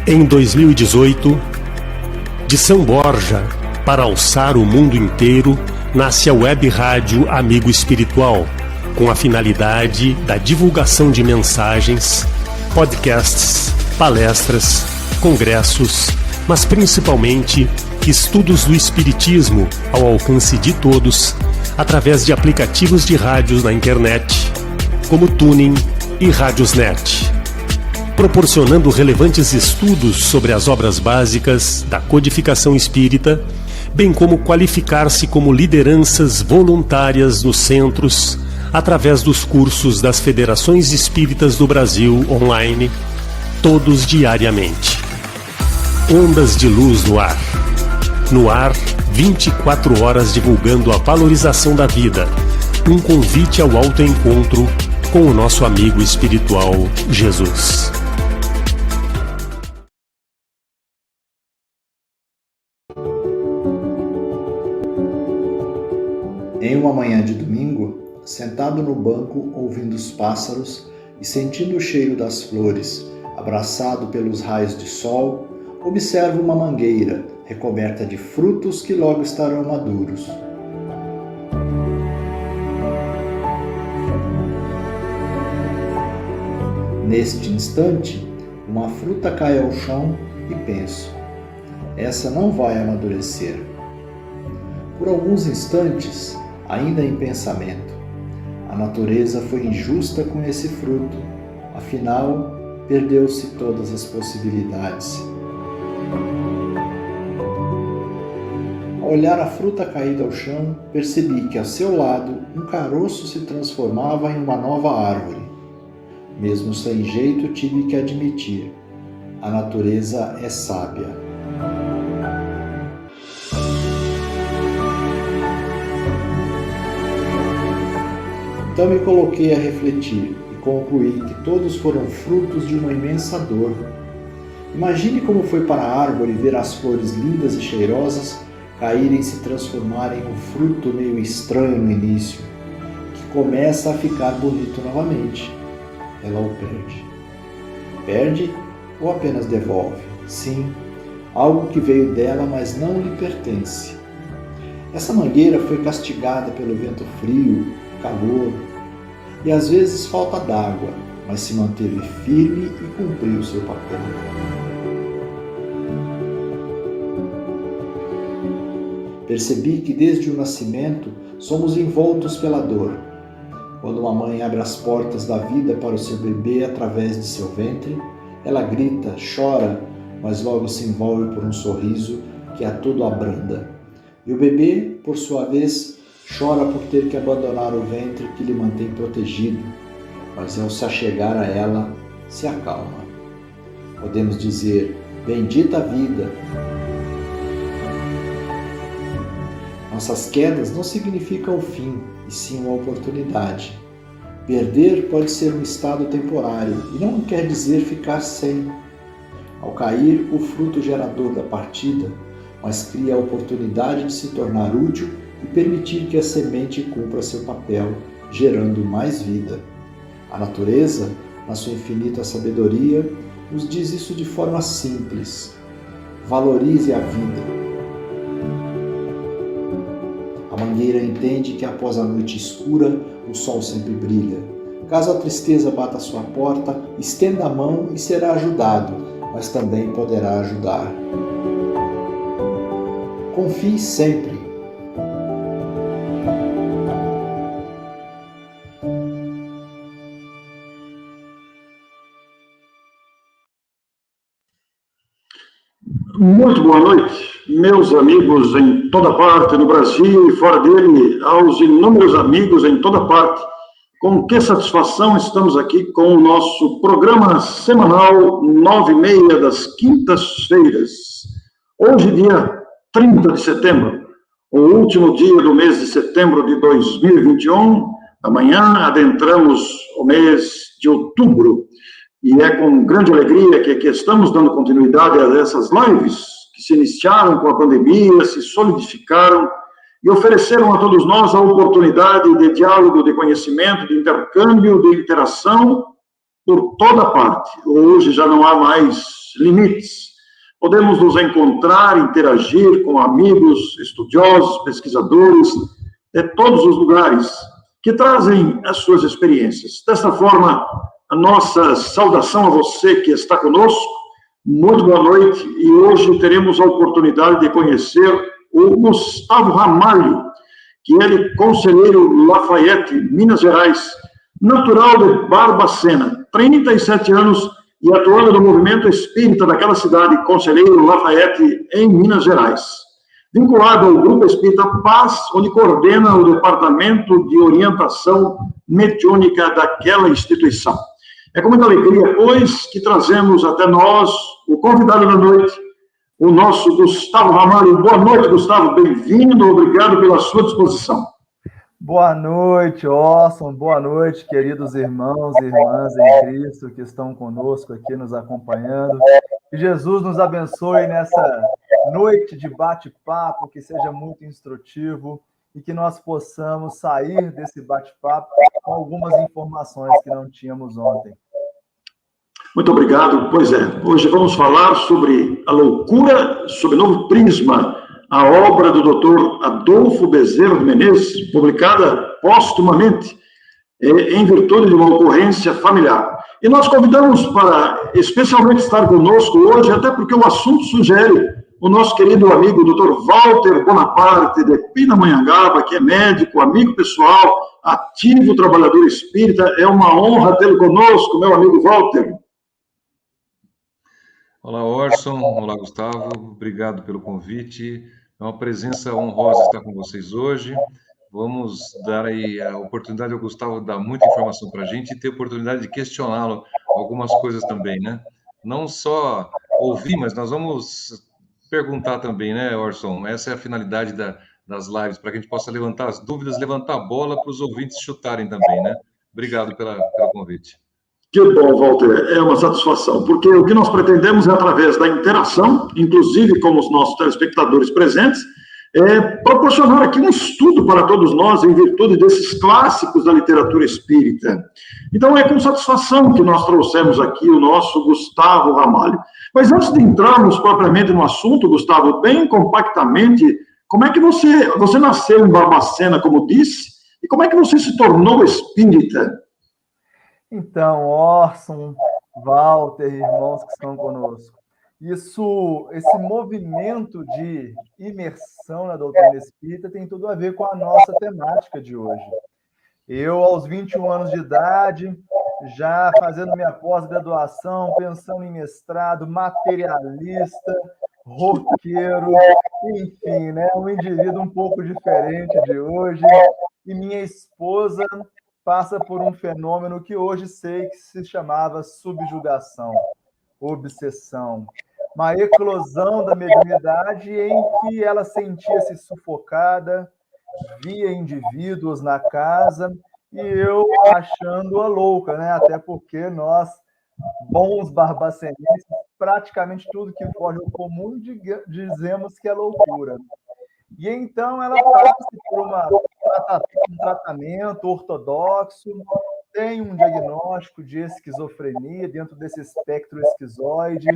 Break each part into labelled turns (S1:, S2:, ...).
S1: Em 2018, de São Borja para alçar o mundo inteiro, nasce a Web Rádio Amigo Espiritual, com a finalidade da divulgação de mensagens, podcasts, palestras, congressos, mas principalmente estudos do Espiritismo ao alcance de todos, através de aplicativos de rádios na internet, como Tuning e Radiosnet, proporcionando relevantes estudos sobre as obras básicas da codificação espírita, bem como qualificar-se como lideranças voluntárias nos centros, através dos cursos das Federações Espíritas do Brasil online, todos diariamente. Ondas de luz no ar. No ar, 24 horas divulgando a valorização da vida. Um convite ao autoencontro com o nosso amigo espiritual Jesus.
S2: Em uma manhã de domingo, sentado no banco ouvindo os pássaros e sentindo o cheiro das flores, abraçado pelos raios de sol, observo uma mangueira recoberta de frutos que logo estarão maduros. Neste instante, uma fruta cai ao chão e penso: essa não vai amadurecer. Por alguns instantes, ainda em pensamento, a natureza foi injusta com esse fruto, afinal, perdeu-se todas as possibilidades. Ao olhar a fruta caída ao chão, percebi que ao seu lado um caroço se transformava em uma nova árvore. Mesmo sem jeito, tive que admitir: a natureza é sábia. Então me coloquei a refletir e concluí que todos foram frutos de uma imensa dor. Imagine como foi para a árvore ver as flores lindas e cheirosas caírem e se transformarem em um fruto meio estranho no início, que começa a ficar bonito novamente. Ela o perde. Perde ou apenas devolve? Sim, algo que veio dela, mas não lhe pertence. Essa mangueira foi castigada pelo vento frio, calor, e às vezes falta d'água, mas se manteve firme e cumpriu seu papel. Percebi que desde o nascimento somos envoltos pela dor. Quando uma mãe abre as portas da vida para o seu bebê através de seu ventre, ela grita, chora, mas logo se envolve por um sorriso que a tudo abranda. E o bebê, por sua vez, chora por ter que abandonar o ventre que lhe mantém protegido, mas ao se achegar a ela, se acalma. Podemos dizer: bendita a vida. Nossas quedas não significam o fim, e sim uma oportunidade. Perder pode ser um estado temporário e não quer dizer ficar sem. Ao cair, o fruto gerador da partida, mas cria a oportunidade de se tornar útil e permitir que a semente cumpra seu papel, gerando mais vida. A natureza, na sua infinita sabedoria, nos diz isso de forma simples: valorize a vida. A mangueira entende que após a noite escura, o sol sempre brilha. Caso a tristeza bata à sua porta, estenda a mão e será ajudado, mas também poderá ajudar. Confie sempre.
S3: Muito boa noite, meus amigos em toda parte no Brasil e fora dele, aos inúmeros amigos em toda parte. Com que satisfação estamos aqui com o nosso programa semanal 9h30 das quintas-feiras. Hoje, dia 30 de setembro, o último dia do mês de setembro de 2021. Amanhã adentramos o mês de outubro. E é com grande alegria que aqui estamos dando continuidade a essas lives que se iniciaram com a pandemia, se solidificaram e ofereceram a todos nós a oportunidade de diálogo, de conhecimento, de intercâmbio, de interação por toda parte. Hoje já não há mais limites. Podemos nos encontrar, interagir com amigos, estudiosos, pesquisadores de todos os lugares que trazem as suas experiências. Desta forma, a nossa saudação a você que está conosco. Muito boa noite, e hoje teremos a oportunidade de conhecer o Gustavo Ramalho, que ele é conselheiro Lafayette, Minas Gerais, natural de Barbacena, 37 anos e atuando no movimento espírita daquela cidade, conselheiro Lafayette, em Minas Gerais. Vinculado ao Grupo Espírita Paz, onde coordena o Departamento de Orientação Mediúnica daquela instituição. É com muita alegria, pois, que trazemos até nós o convidado da noite, o nosso Gustavo Ramalho. Boa noite, Gustavo, bem-vindo, obrigado pela sua disposição.
S4: Boa noite, Orson, boa noite, queridos irmãos e irmãs em Cristo que estão conosco aqui, nos acompanhando. Que Jesus nos abençoe nessa noite de bate-papo, que seja muito instrutivo e que nós possamos sair desse bate-papo com algumas informações que não tínhamos ontem.
S3: Muito obrigado. Pois é, hoje vamos falar sobre a loucura sob novo prisma, a obra do Dr. Adolfo Bezerra de Menezes, publicada póstumamente em virtude de uma ocorrência familiar. E nós convidamos para especialmente estar conosco hoje, até porque o assunto sugere o nosso querido amigo Dr. Walter Bonaparte, de Pindamonhangaba, que é médico, amigo pessoal, ativo trabalhador espírita. É uma honra tê-lo conosco, meu amigo Walter.
S5: Olá, Orson. Olá, Gustavo. Obrigado pelo convite. É uma presença honrosa estar com vocês hoje. Vamos dar aí a oportunidade ao Gustavo dar muita informação para a gente e ter a oportunidade de questioná-lo algumas coisas também, né? Não só ouvir, mas nós vamos perguntar também, né, Orson? Essa é a finalidade das lives, para que a gente possa levantar as dúvidas, levantar a bola para os ouvintes chutarem também, né? Obrigado pelo convite.
S3: Que bom, Walter, é uma satisfação, porque o que nós pretendemos é, através da interação, inclusive com os nossos telespectadores presentes, proporcionar aqui um estudo para todos nós, em virtude desses clássicos da literatura espírita. Então, é com satisfação que nós trouxemos aqui o nosso Gustavo Ramalho. Mas antes de entrarmos propriamente no assunto, Gustavo, bem compactamente, como é que você nasceu em Barbacena, como disse, e como é que você se tornou espírita?
S4: Então, Orson, Walter, irmãos que estão conosco, esse movimento de imersão na doutrina espírita tem tudo a ver com a nossa temática de hoje. Eu, aos 21 anos de idade, já fazendo minha pós-graduação, pensando em mestrado, materialista, roqueiro, enfim, né? Um indivíduo um pouco diferente de hoje. E minha esposa passa por um fenômeno que hoje sei que se chamava subjugação, obsessão. Uma eclosão da mediunidade em que ela sentia-se sufocada, via indivíduos na casa, e eu achando-a louca, né? Até porque nós, bons barbacenenses, praticamente tudo que foge ao comum dizemos que é loucura. E então ela passa por um tratamento ortodoxo, tem um diagnóstico de esquizofrenia dentro desse espectro esquizoide,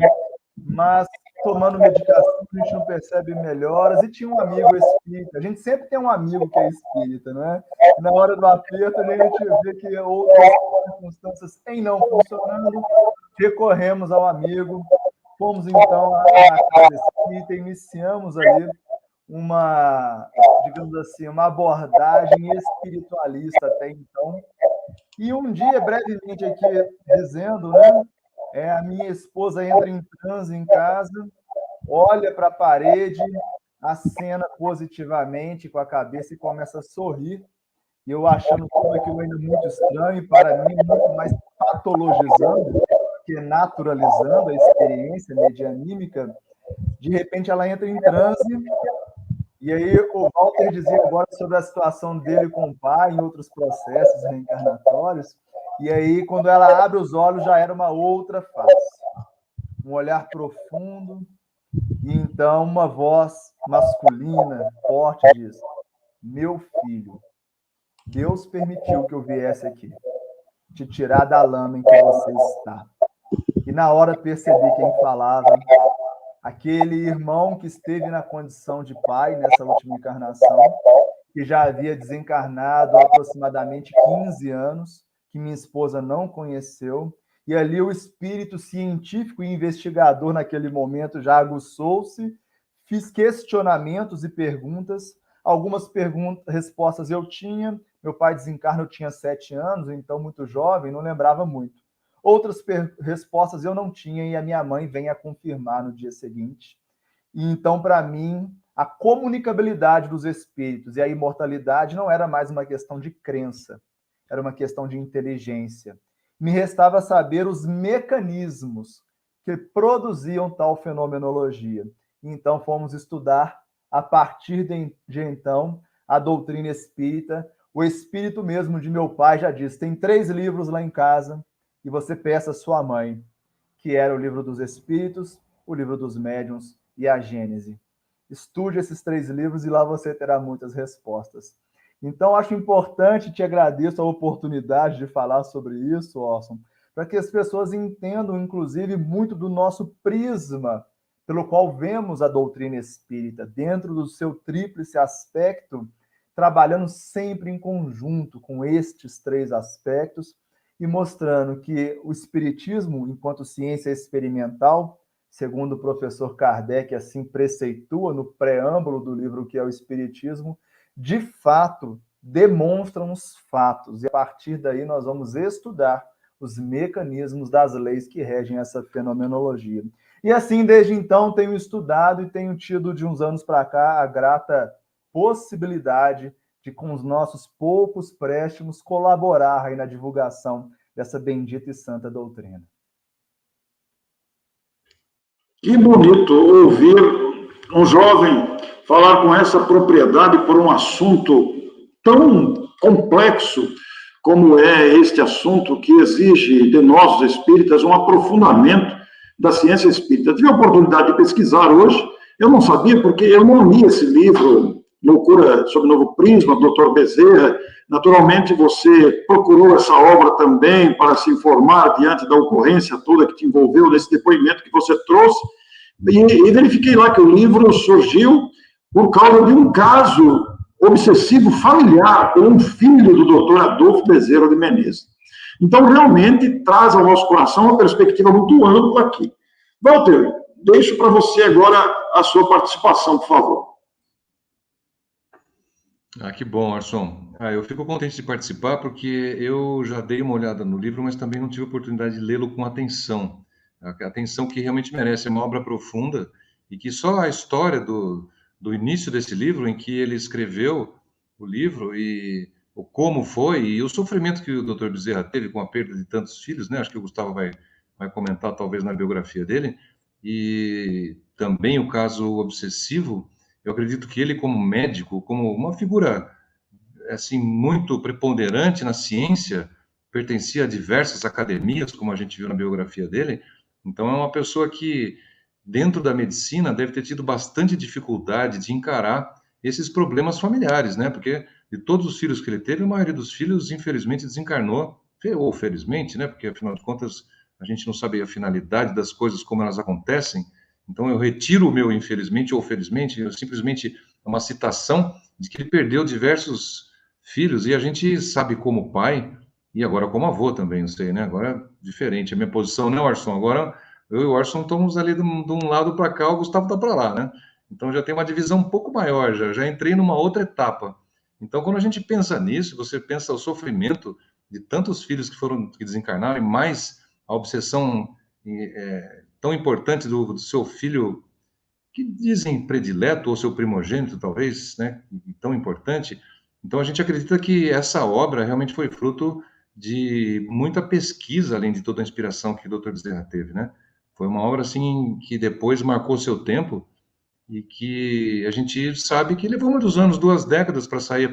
S4: mas tomando medicação a gente não percebe melhoras. E tinha um amigo espírita, a gente sempre tem um amigo que é espírita, não é? Na hora do aperto a gente vê que outras circunstâncias em não funcionando, recorremos ao amigo, fomos então à casa espírita, iniciamos ali digamos assim, uma abordagem espiritualista até então. E um dia, brevemente aqui dizendo, né, a minha esposa entra em transe em casa, olha para a parede, acena positivamente com a cabeça e começa a sorrir. E eu achando tudo aquilo ainda muito estranho, e para mim muito mais patologizando que naturalizando a experiência medianímica. De repente ela entra em transe. E aí o Walter dizia agora sobre a situação dele com o pai em outros processos reencarnatórios. E aí, quando ela abre os olhos, já era uma outra face. Um olhar profundo. E então uma voz masculina, forte, diz: meu filho, Deus permitiu que eu viesse aqui, te tirar da lama em que você está. e na hora percebi quem falava, aquele irmão que esteve na condição de pai nessa última encarnação, que já havia desencarnado há aproximadamente 15 anos, que minha esposa não conheceu, e ali o espírito científico e investigador naquele momento já aguçou-se, fiz questionamentos e perguntas, algumas respostas eu tinha, meu pai desencarna, eu tinha 7 anos, então muito jovem, não lembrava muito. Outras respostas eu não tinha e a minha mãe vem a confirmar no dia seguinte. E então, para mim, a comunicabilidade dos espíritos e a imortalidade não era mais uma questão de crença, era uma questão de inteligência. Me restava saber os mecanismos que produziam tal fenomenologia. Então, fomos estudar, a partir de então, a doutrina espírita. O espírito mesmo de meu pai já disse, tem 3 livros lá em casa, e você peça à sua mãe, que era o livro dos Espíritos, o livro dos Médiuns e a Gênese. Estude esses 3 livros e lá você terá muitas respostas. Então, acho importante, te agradeço a oportunidade de falar sobre isso, Orson, para que as pessoas entendam, inclusive, muito do nosso prisma, pelo qual vemos a doutrina espírita, dentro do seu tríplice aspecto, trabalhando sempre em conjunto com estes 3 aspectos, e mostrando que o espiritismo, enquanto ciência experimental, segundo o professor Kardec assim preceitua no preâmbulo do livro que é o Espiritismo, de fato demonstram os fatos, e a partir daí nós vamos estudar os mecanismos das leis que regem essa fenomenologia. E assim, desde então, tenho estudado e tenho tido, de uns anos para cá, a grata possibilidade de, com os nossos poucos préstimos, colaborar aí na divulgação dessa bendita e santa doutrina.
S3: Que bonito ouvir um jovem falar com essa propriedade por um assunto tão complexo como é este assunto, que exige de nós, os espíritas, um aprofundamento da ciência espírita. Tive a oportunidade de pesquisar hoje, eu não sabia, porque eu não li esse livro, Loucura sob Novo Prisma, do Dr. Bezerra. Naturalmente, você procurou essa obra também para se informar diante da ocorrência toda que te envolveu nesse depoimento que você trouxe, e verifiquei lá que o livro surgiu por causa de um caso obsessivo familiar com um filho do Dr. Adolfo Bezerra de Menezes. Então, realmente, traz ao nosso coração uma perspectiva muito ampla aqui. Walter, deixo para você agora a sua participação, por favor.
S5: Que bom, Orson. Eu fico contente de participar porque eu já dei uma olhada no livro, mas também não tive a oportunidade de lê-lo com atenção. A atenção que realmente merece, é uma obra profunda e que só a história do início desse livro, em que ele escreveu o livro e o como foi e o sofrimento que o Dr. Bezerra teve com a perda de tantos filhos, né? Acho que o Gustavo vai comentar talvez na biografia dele, e também o caso obsessivo. Eu acredito que ele, como médico, como uma figura assim muito preponderante na ciência, pertencia a diversas academias, como a gente viu na biografia dele. Então, é uma pessoa que, dentro da medicina, deve ter tido bastante dificuldade de encarar esses problemas familiares, né? Porque de todos os filhos que ele teve, a maioria dos filhos, infelizmente, desencarnou, ou felizmente, né? Porque, afinal de contas, a gente não sabe a finalidade das coisas, como elas acontecem. Então, eu retiro o meu infelizmente ou felizmente, eu simplesmente é uma citação de que ele perdeu diversos filhos, e a gente sabe como pai, e agora como avô também, não sei, né? Agora é diferente a minha posição, né, Orson? Agora eu e o Orson estamos ali de um lado para cá, o Gustavo está para lá, né? Então já tem uma divisão um pouco maior, já entrei numa outra etapa. Então, quando a gente pensa nisso, você pensa o sofrimento de tantos filhos que desencarnaram, e mais a obsessão tão importante do seu filho, que dizem predileto, ou seu primogênito, talvez, né, tão importante. Então, a gente acredita que essa obra realmente foi fruto de muita pesquisa, além de toda a inspiração que o Dr. Bezerra teve, né? Foi uma obra, assim, que depois marcou seu tempo, e que a gente sabe que levou muitos anos, 2 décadas, para sair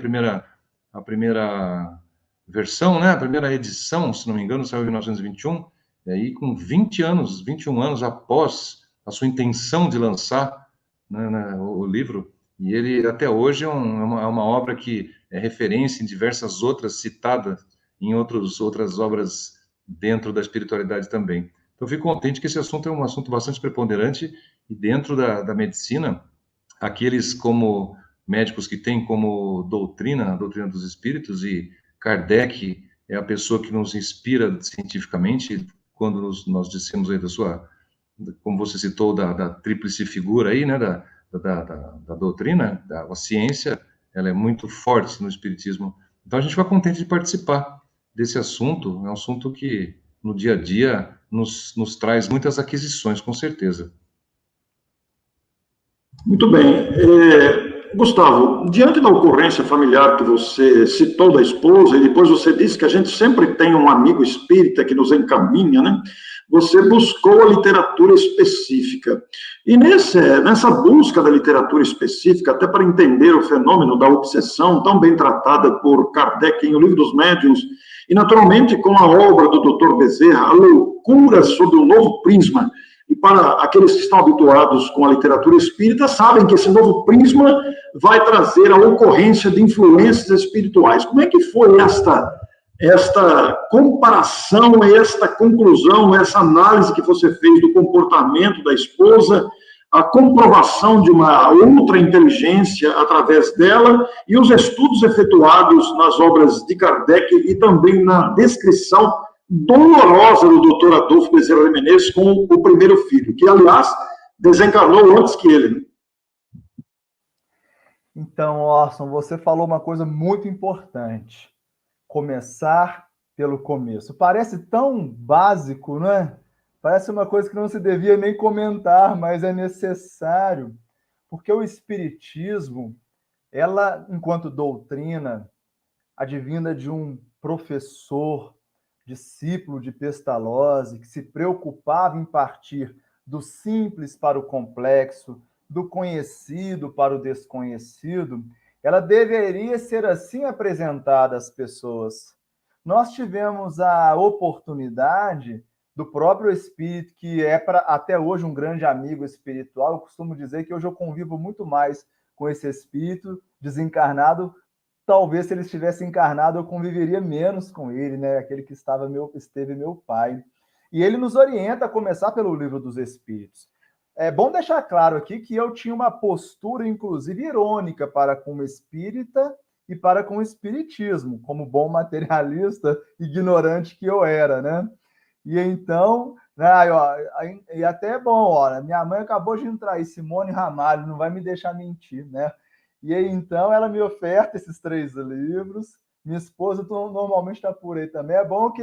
S5: a primeira versão, né? A primeira edição, se não me engano, saiu em 1921, e aí com 21 anos após a sua intenção de lançar, né, o livro, e ele até hoje é uma obra que é referência em diversas outras, citada em outras obras dentro da espiritualidade também. Então, eu fico contente que esse assunto é um assunto bastante preponderante e dentro da medicina, aqueles como médicos que têm como doutrina, a doutrina dos espíritos, e Kardec é a pessoa que nos inspira cientificamente, quando nós dissemos aí como você citou, da tríplice figura aí, né, da doutrina, da ciência, ela é muito forte no espiritismo. Então, a gente fica contente de participar desse assunto, é um assunto que, no dia a dia, nos traz muitas aquisições, com certeza.
S3: Muito bem. Gustavo, diante da ocorrência familiar que você citou da esposa, e depois você disse que a gente sempre tem um amigo espírita que nos encaminha, né? Você buscou a literatura específica. E nessa busca da literatura específica, até para entender o fenômeno da obsessão, tão bem tratada por Kardec em O Livro dos Médiuns, e naturalmente com a obra do Dr. Bezerra, A Loucura sob um Novo Prisma. E para aqueles que estão habituados com a literatura espírita, sabem que esse novo prisma vai trazer a ocorrência de influências espirituais. Como é que foi esta comparação, esta conclusão, essa análise que você fez do comportamento da esposa, a comprovação de uma outra inteligência através dela e os estudos efetuados nas obras de Kardec e também na descrição dolorosa do Dr. Adolfo Bezerra de Menezes com o primeiro filho, que, aliás, desencarnou antes que ele.
S4: Então, Orson, você falou uma coisa muito importante. Começar pelo começo. Parece tão básico, não é? Parece uma coisa que não se devia nem comentar, mas é necessário, porque o Espiritismo, ela, enquanto doutrina, advinda de um professor, discípulo de Pestalozzi, que se preocupava em partir do simples para o complexo, do conhecido para o desconhecido, ela deveria ser assim apresentada às pessoas. Nós tivemos a oportunidade do próprio Espírito, que é até hoje um grande amigo espiritual. Eu costumo dizer que hoje eu convivo muito mais com esse Espírito desencarnado. Talvez se ele estivesse encarnado, eu conviveria menos com ele, né? Aquele que esteve meu pai. E ele nos orienta a começar pelo Livro dos Espíritos. É bom deixar claro aqui que eu tinha uma postura, inclusive, irônica para com o espírita e para com o espiritismo, como bom materialista ignorante que eu era, né? E então, né, e até é bom, olha, minha mãe acabou de entrar aí, Simone Ramalho, não vai me deixar mentir, né? E aí, então, ela me oferta esses 3 livros. Minha esposa normalmente está por aí também. É bom que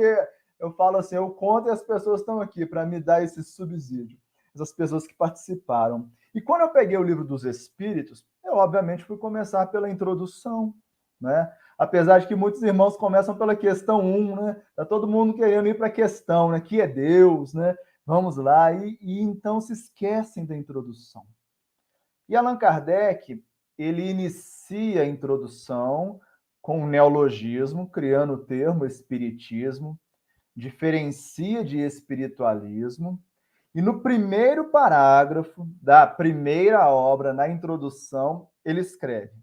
S4: eu falo assim, eu conto e as pessoas estão aqui para me dar esse subsídio, essas pessoas que participaram. E quando eu peguei o Livro dos Espíritos, eu, obviamente, fui começar pela introdução, né? Apesar de que muitos irmãos começam pela questão 1, né? Está todo mundo querendo ir para a questão, né? Que é Deus, né? Vamos lá. E então se esquecem da introdução. E Allan Kardec, ele inicia a introdução com o neologismo, criando o termo espiritismo, diferencia de espiritualismo, e no primeiro parágrafo da primeira obra, na introdução, ele escreve: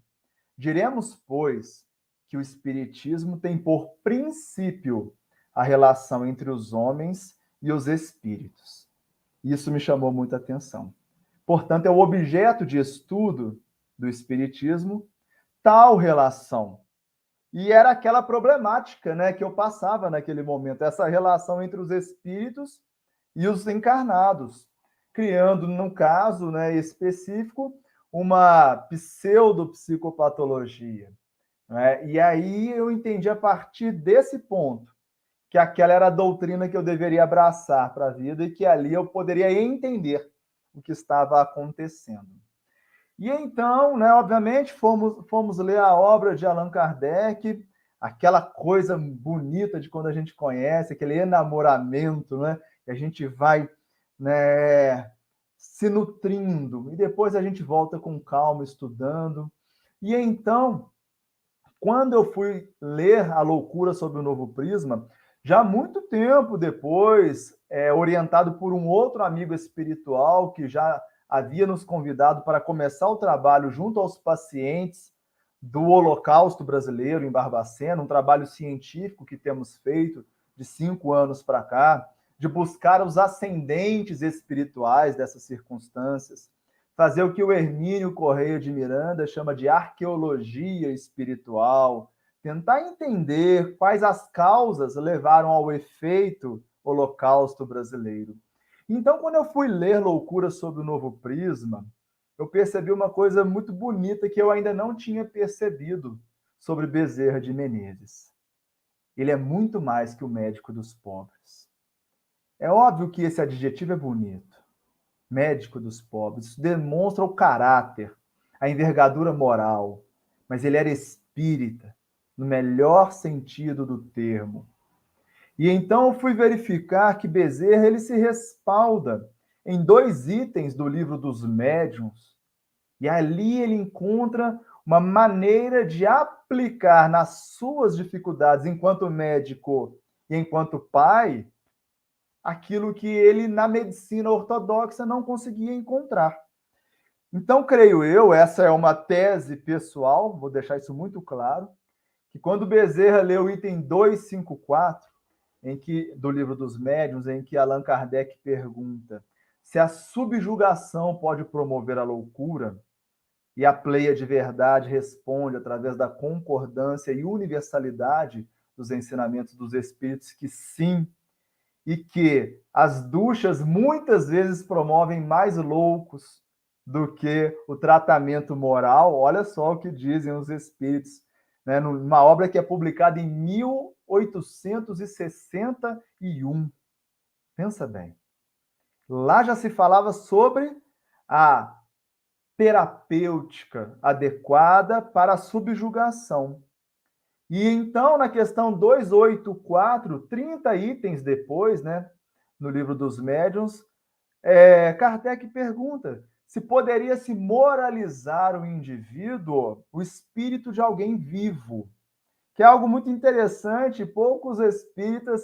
S4: diremos, pois, que o espiritismo tem por princípio a relação entre os homens e os espíritos. Isso me chamou muita atenção. Portanto, é o objeto de estudo do espiritismo tal relação. E era aquela problemática, né, que eu passava naquele momento, essa relação entre os espíritos e os encarnados, criando, no caso, né, específico, uma pseudopsicopatologia. Né? E aí eu entendi a partir desse ponto que aquela era a doutrina que eu deveria abraçar para a vida e que ali eu poderia entender o que estava acontecendo. E então, né, obviamente, fomos ler a obra de Allan Kardec, aquela coisa bonita de quando a gente conhece, aquele enamoramento, né, que a gente vai, né, se nutrindo, e depois a gente volta com calma, estudando. E então, quando eu fui ler A Loucura sob o Novo Prisma, já muito tempo depois, orientado por um outro amigo espiritual que já havia nos convidado para começar o trabalho junto aos pacientes do Holocausto Brasileiro em Barbacena, um trabalho científico que temos feito de 5 anos para cá, de buscar os ascendentes espirituais dessas circunstâncias, fazer o que o Hermínio Correia de Miranda chama de arqueologia espiritual, tentar entender quais as causas levaram ao efeito Holocausto brasileiro. Então, quando eu fui ler Loucura sob o Novo Prisma, eu percebi uma coisa muito bonita que eu ainda não tinha percebido sobre Bezerra de Menezes. Ele é muito mais que o médico dos pobres. É óbvio que esse adjetivo é bonito. Médico dos pobres. Isso demonstra o caráter, a envergadura moral. Mas ele era espírita, no melhor sentido do termo. E então eu fui verificar que Bezerra ele se respalda em 2 itens do livro dos médiuns. E ali ele encontra uma maneira de aplicar nas suas dificuldades enquanto médico e enquanto pai aquilo que ele, na medicina ortodoxa, não conseguia encontrar. Então, creio eu, essa é uma tese pessoal, vou deixar isso muito claro, que quando Bezerra leu o item 254, do livro dos médiuns, em que Allan Kardec pergunta se a subjugação pode promover a loucura, e a pleia de verdade responde através da concordância e universalidade dos ensinamentos dos espíritos que sim, e que as duchas muitas vezes promovem mais loucos do que o tratamento moral. Olha só o que dizem os espíritos, né? Numa obra que é publicada em 1861. Pensa bem. Lá já se falava sobre a terapêutica adequada para a subjugação. E então, na questão 284, 30 itens depois, né, no livro dos médiuns, Kardec pergunta se poderia se moralizar o indivíduo, o espírito de alguém vivo, que é algo muito interessante, poucos espíritas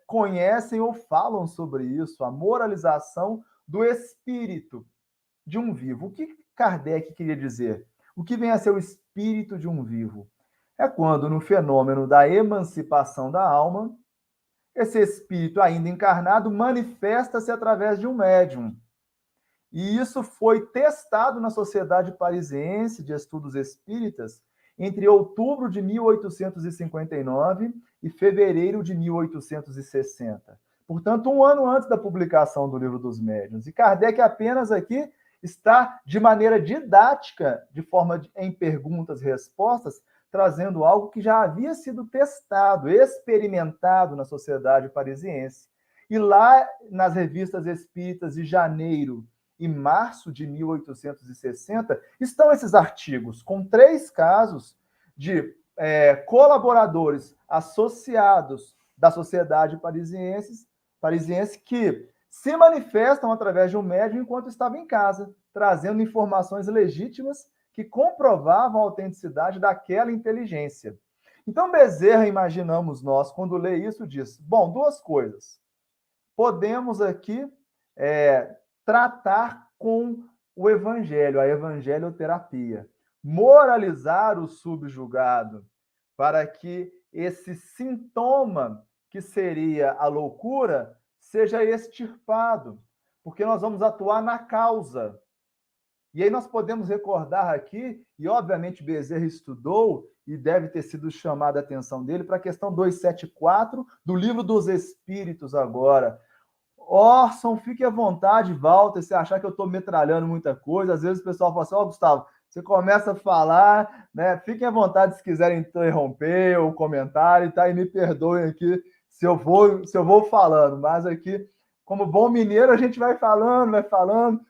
S4: conhecem ou falam sobre isso, a moralização do espírito de um vivo. O que Kardec queria dizer? O que vem a ser o espírito de um vivo? É quando, no fenômeno da emancipação da alma, esse espírito ainda encarnado manifesta-se através de um médium. E isso foi testado na Sociedade Parisiense de Estudos Espíritas entre outubro de 1859 e fevereiro de 1860. Portanto, um ano antes da publicação do Livro dos Médiuns. E Kardec apenas aqui está, de maneira didática, em perguntas e respostas, trazendo algo que já havia sido testado, experimentado na Sociedade Parisiense. E lá, nas revistas espíritas de janeiro e março de 1860, estão esses artigos, com 3 casos de colaboradores associados da Sociedade Parisiense que se manifestam através de um médium enquanto estava em casa, trazendo informações legítimas que comprovavam a autenticidade daquela inteligência. Então, Bezerra, imaginamos nós, quando lê isso, diz, bom, 2 coisas. Podemos aqui tratar com o evangelho, a evangelioterapia, moralizar o subjugado, para que esse sintoma, que seria a loucura, seja extirpado, porque nós vamos atuar na causa. E aí nós podemos recordar aqui, e obviamente Bezerra estudou, e deve ter sido chamada a atenção dele, para a questão 274 do Livro dos Espíritos agora. Orson, fique à vontade, Walter, se achar que eu estou metralhando muita coisa. Às vezes o pessoal fala assim, Gustavo, você começa a falar, né? Fiquem à vontade se quiserem interromper ou comentar, tá? E me perdoem aqui se eu vou falando, mas aqui, como bom mineiro, a gente vai falando,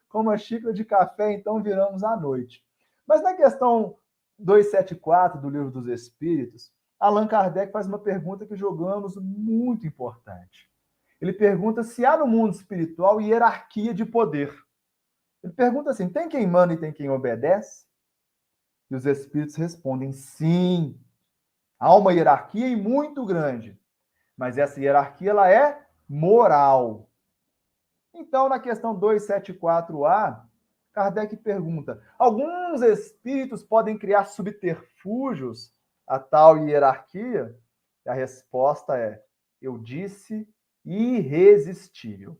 S4: com uma xícara de café, então viramos à noite. Mas na questão 274 do Livro dos Espíritos, Allan Kardec faz uma pergunta que julgamos muito importante. Ele pergunta se há no mundo espiritual hierarquia de poder. Ele pergunta assim, tem quem manda e tem quem obedece? E os espíritos respondem, sim, há uma hierarquia e muito grande, mas essa hierarquia ela é moral. Então, na questão 274A, Kardec pergunta, alguns espíritos podem criar subterfúgios a tal hierarquia? E a resposta é, eu disse irresistível.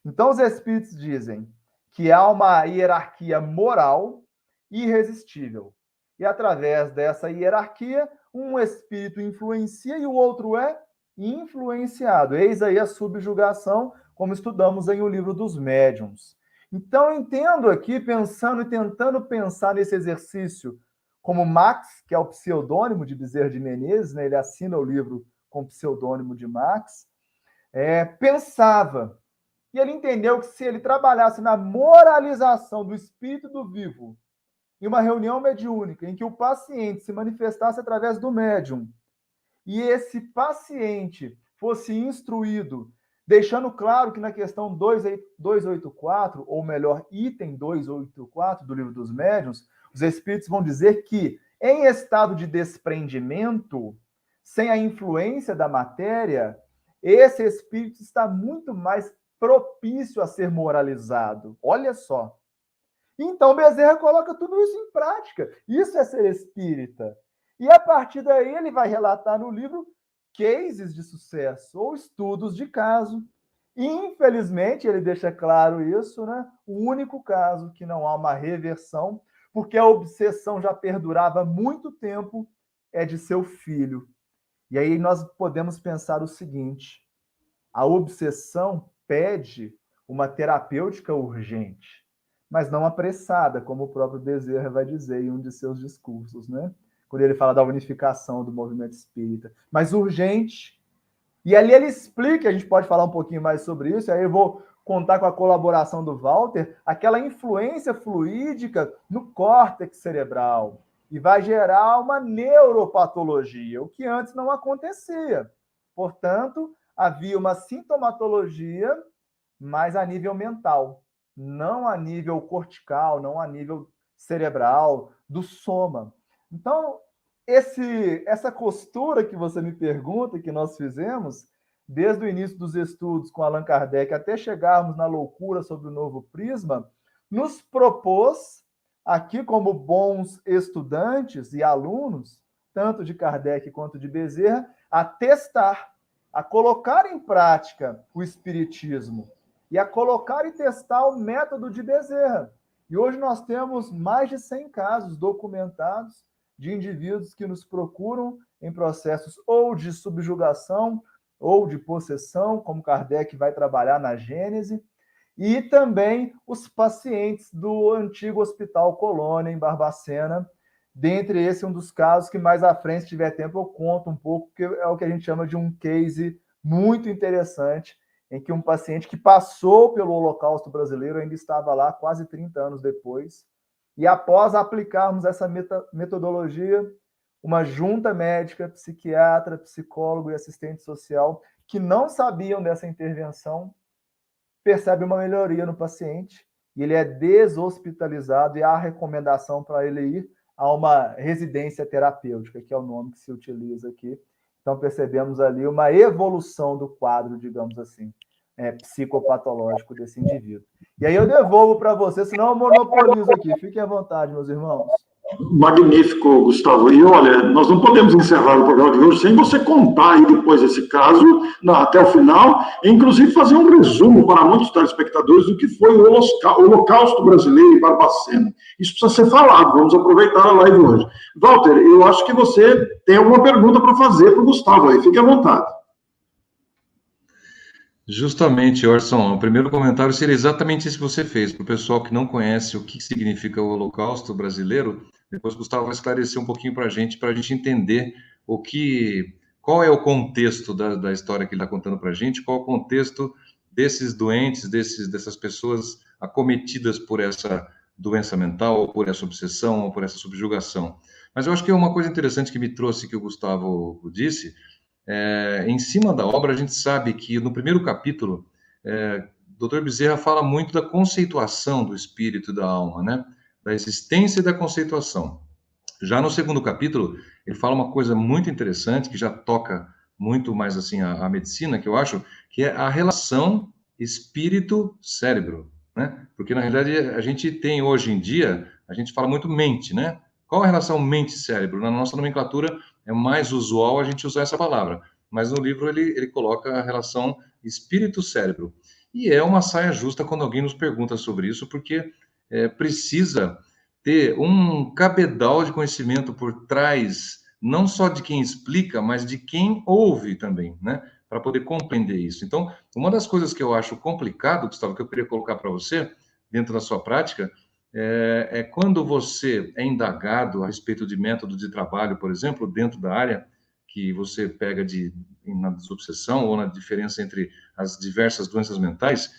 S4: Então, os espíritos dizem que há uma hierarquia moral irresistível. E através dessa hierarquia, um espírito influencia e o outro é influenciado. Eis aí a subjugação, como estudamos em O Livro dos Médiuns. Então, eu entendo aqui, pensando e tentando pensar nesse exercício, como Max, que é o pseudônimo de Bezerra de Menezes, né? Ele assina o livro com o pseudônimo de Max, pensava. E ele entendeu que se ele trabalhasse na moralização do espírito do vivo, em uma reunião mediúnica, em que o paciente se manifestasse através do médium, e esse paciente fosse instruído, deixando claro que na questão 284, ou melhor, item 284 do Livro dos Médiuns, os espíritos vão dizer que, em estado de desprendimento, sem a influência da matéria, esse espírito está muito mais propício a ser moralizado. Olha só. Então, Bezerra coloca tudo isso em prática. Isso é ser espírita. E, a partir daí, ele vai relatar no livro cases de sucesso ou estudos de caso. E, infelizmente, ele deixa claro isso, né? O único caso que não há uma reversão, porque a obsessão já perdurava há muito tempo, é de seu filho. E aí nós podemos pensar o seguinte: a obsessão pede uma terapêutica urgente, mas não apressada, como o próprio Bezerra vai dizer em um de seus discursos, né? Quando ele fala da unificação do movimento espírita, mas urgente. E ali ele explica, a gente pode falar um pouquinho mais sobre isso, aí eu vou contar com a colaboração do Walter, aquela influência fluídica no córtex cerebral, e vai gerar uma neuropatologia, o que antes não acontecia. Portanto, havia uma sintomatologia, mas a nível mental, não a nível cortical, não a nível cerebral, do soma. Então, essa costura que você me pergunta, que nós fizemos, desde o início dos estudos com Allan Kardec até chegarmos na loucura sobre o novo prisma, nos propôs, aqui como bons estudantes e alunos, tanto de Kardec quanto de Bezerra, a testar, a colocar em prática o espiritismo e a colocar e testar o método de Bezerra. E hoje nós temos mais de 100 casos documentados de indivíduos que nos procuram em processos ou de subjugação ou de possessão, como Kardec vai trabalhar na Gênese, e também os pacientes do antigo Hospital Colônia, em Barbacena. Dentre esse, um dos casos que mais à frente, se tiver tempo, eu conto um pouco, que é o que a gente chama de um case muito interessante, em que um paciente que passou pelo Holocausto brasileiro ainda estava lá quase 30 anos depois, e após aplicarmos essa metodologia, uma junta médica, psiquiatra, psicólogo e assistente social que não sabiam dessa intervenção, percebe uma melhoria no paciente, e ele é deshospitalizado, e há a recomendação para ele ir a uma residência terapêutica, que é o nome que se utiliza aqui. Então, percebemos ali uma evolução do quadro, digamos assim, psicopatológico desse indivíduo. E aí eu devolvo para você, senão eu monopolizo aqui. Fiquem à vontade, meus irmãos.
S3: Magnífico, Gustavo. E olha, nós não podemos encerrar o programa de hoje sem você contar aí depois esse caso, até o final, e inclusive fazer um resumo para muitos telespectadores do que foi o Holocausto brasileiro em Barbacena. Isso precisa ser falado, vamos aproveitar a live hoje. Walter, eu acho que você tem alguma pergunta para fazer para o Gustavo aí, fique à vontade.
S5: Justamente, Orson, o primeiro comentário seria exatamente isso que você fez. Para o pessoal que não conhece o que significa o Holocausto brasileiro, depois o Gustavo vai esclarecer um pouquinho para a gente entender qual é o contexto da história que ele está contando para a gente, qual é o contexto desses doentes, dessas pessoas acometidas por essa doença mental, ou por essa obsessão, ou por essa subjugação. Mas eu acho que é uma coisa interessante que me trouxe, que o Gustavo disse. Em cima da obra, a gente sabe que no primeiro capítulo, o Dr. Bezerra fala muito da conceituação do espírito e da alma, né? Da existência e da conceituação. Já no segundo capítulo, ele fala uma coisa muito interessante, que já toca muito mais assim a medicina, que eu acho, que é a relação espírito-cérebro, né? Porque, na realidade, a gente tem hoje em dia, a gente fala muito mente, né? Qual a relação mente-cérebro? Na nossa nomenclatura, é mais usual a gente usar essa palavra, mas no livro ele coloca a relação espírito-cérebro. E é uma saia justa quando alguém nos pergunta sobre isso, porque precisa ter um cabedal de conhecimento por trás, não só de quem explica, mas de quem ouve também, né? Para poder compreender isso. Então, uma das coisas que eu acho complicado, Gustavo, que eu queria colocar para você, dentro da sua prática, é quando você é indagado a respeito de método de trabalho, por exemplo, dentro da área que você pega na desobsessão ou na diferença entre as diversas doenças mentais,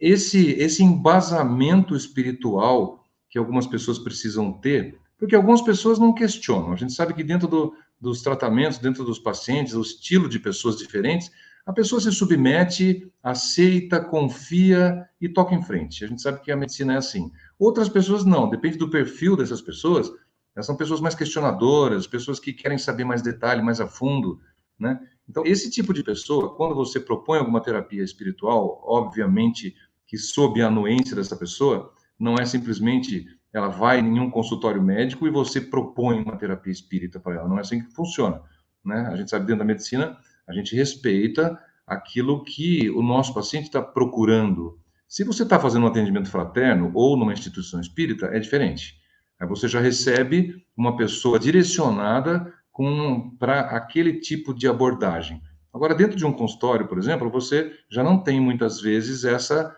S5: esse embasamento espiritual que algumas pessoas precisam ter, porque algumas pessoas não questionam. A gente sabe que dentro dos tratamentos, dentro dos pacientes, o estilo de pessoas diferentes, a pessoa se submete, aceita, confia e toca em frente. A gente sabe que a medicina é assim. Outras pessoas não, depende do perfil dessas pessoas. Elas são pessoas mais questionadoras, pessoas que querem saber mais detalhe, mais a fundo, né? Então, esse tipo de pessoa, quando você propõe alguma terapia espiritual, obviamente que sob a anuência dessa pessoa, não é simplesmente ela vai em um consultório médico e você propõe uma terapia espírita para ela. Não é assim que funciona, né? A gente sabe, dentro da medicina, a gente respeita aquilo que o nosso paciente está procurando. Se você está fazendo um atendimento fraterno ou numa instituição espírita, é diferente. Aí você já recebe uma pessoa direcionada para aquele tipo de abordagem. Agora, dentro de um consultório, por exemplo, você já não tem muitas vezes essa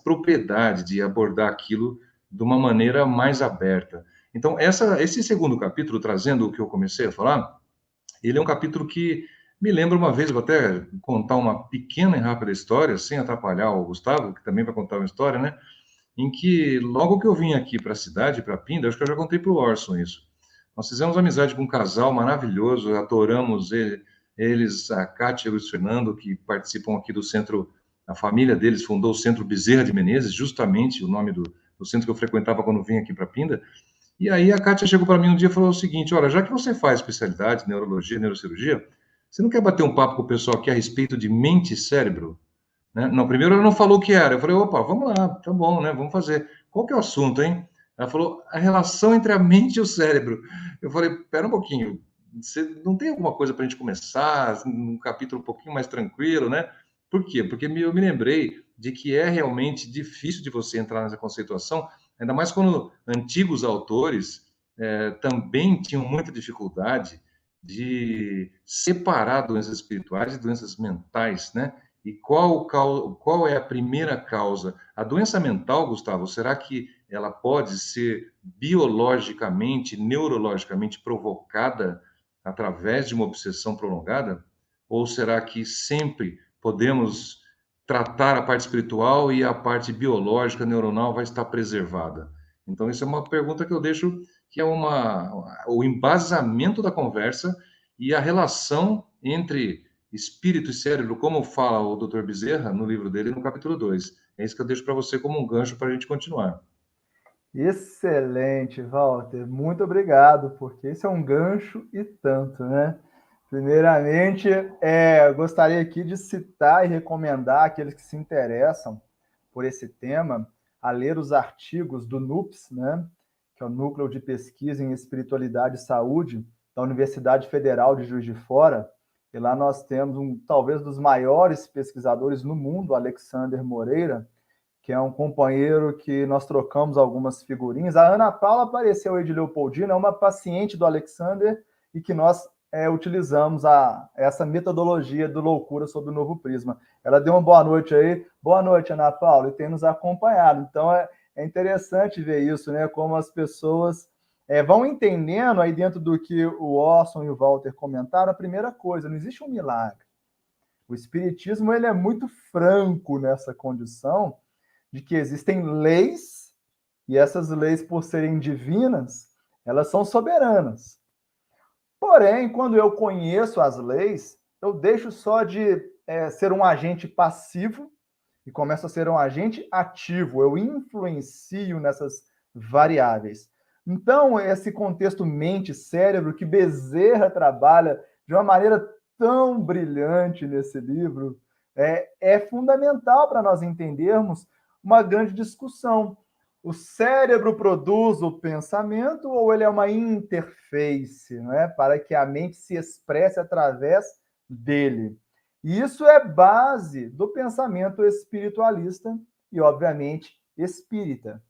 S5: propriedade de abordar aquilo de uma maneira mais aberta. Então, esse segundo capítulo, trazendo o que eu comecei a falar, ele é um capítulo que me lembra uma vez, vou até contar uma pequena e rápida história, sem atrapalhar o Gustavo, que também vai contar uma história, né? Em que, logo que eu vim aqui para a cidade, para Pinda, acho que eu já contei para o Orson isso. Nós fizemos amizade com um casal maravilhoso, adoramos eles, a Kátia e o Luiz Fernando, que participam aqui do centro, a família deles fundou o Centro Bezerra de Menezes, justamente o nome do centro que eu frequentava quando vim aqui para Pinda. E aí a Kátia chegou para mim um dia e falou o seguinte: olha, já que você faz especialidade, neurologia, neurocirurgia, você não quer bater um papo com o pessoal aqui a respeito de mente e cérebro? Né? Não, primeiro ela não falou o que era. Eu falei, opa, vamos lá, tá bom, né? Vamos fazer. Qual que é o assunto, hein? Ela falou, a relação entre a mente e o cérebro. Eu falei, pera um pouquinho, você não tem alguma coisa para a gente começar, um capítulo um pouquinho mais tranquilo, né? Por quê? Porque eu me lembrei de que é realmente difícil de você entrar nessa conceituação, ainda mais quando antigos autores também tinham muita dificuldade de separar doenças espirituais de doenças mentais, né? E qual é a primeira causa? A doença mental, Gustavo, será que ela pode ser biologicamente, neurologicamente provocada através de uma obsessão prolongada? Ou será que sempre podemos tratar a parte espiritual e a parte biológica, neuronal vai estar preservada? Então, isso é uma pergunta que eu deixo, que é o embasamento da conversa e a relação entre espírito e cérebro, como fala o Dr. Bezerra no livro dele, no capítulo 2. É isso que eu deixo para você como um gancho para a gente continuar.
S4: Excelente, Walter. Muito obrigado, porque esse é um gancho e tanto, né? Primeiramente, gostaria aqui de citar e recomendar aqueles que se interessam por esse tema a ler os artigos do NUPS, né? Que é o Núcleo de Pesquisa em Espiritualidade e Saúde, da Universidade Federal de Juiz de Fora. E lá nós temos talvez dos maiores pesquisadores no mundo, Alexander Moreira, que é um companheiro que nós trocamos algumas figurinhas. A Ana Paula apareceu aí de Leopoldina, é uma paciente do Alexander e que nós utilizamos essa metodologia do Loucura sob o Novo Prisma. Ela deu uma boa noite aí. Boa noite, Ana Paula, e tem nos acompanhado. Então, é interessante ver isso, né? Como as pessoas vão entendendo aí dentro do que o Orson e o Walter comentaram. A primeira coisa, não existe um milagre. O Espiritismo ele é muito franco nessa condição de que existem leis, e essas leis, por serem divinas, elas são soberanas. Porém, quando eu conheço as leis, eu deixo só de ser um agente passivo e começo a ser um agente ativo. Eu influencio nessas variáveis. Então, esse contexto mente-cérebro que Bezerra trabalha de uma maneira tão brilhante nesse livro é fundamental para nós entendermos uma grande discussão. O cérebro produz o pensamento ou ele é uma interface, não é? Para que a mente se expresse através dele? E isso é base do pensamento espiritualista e, obviamente, espírita.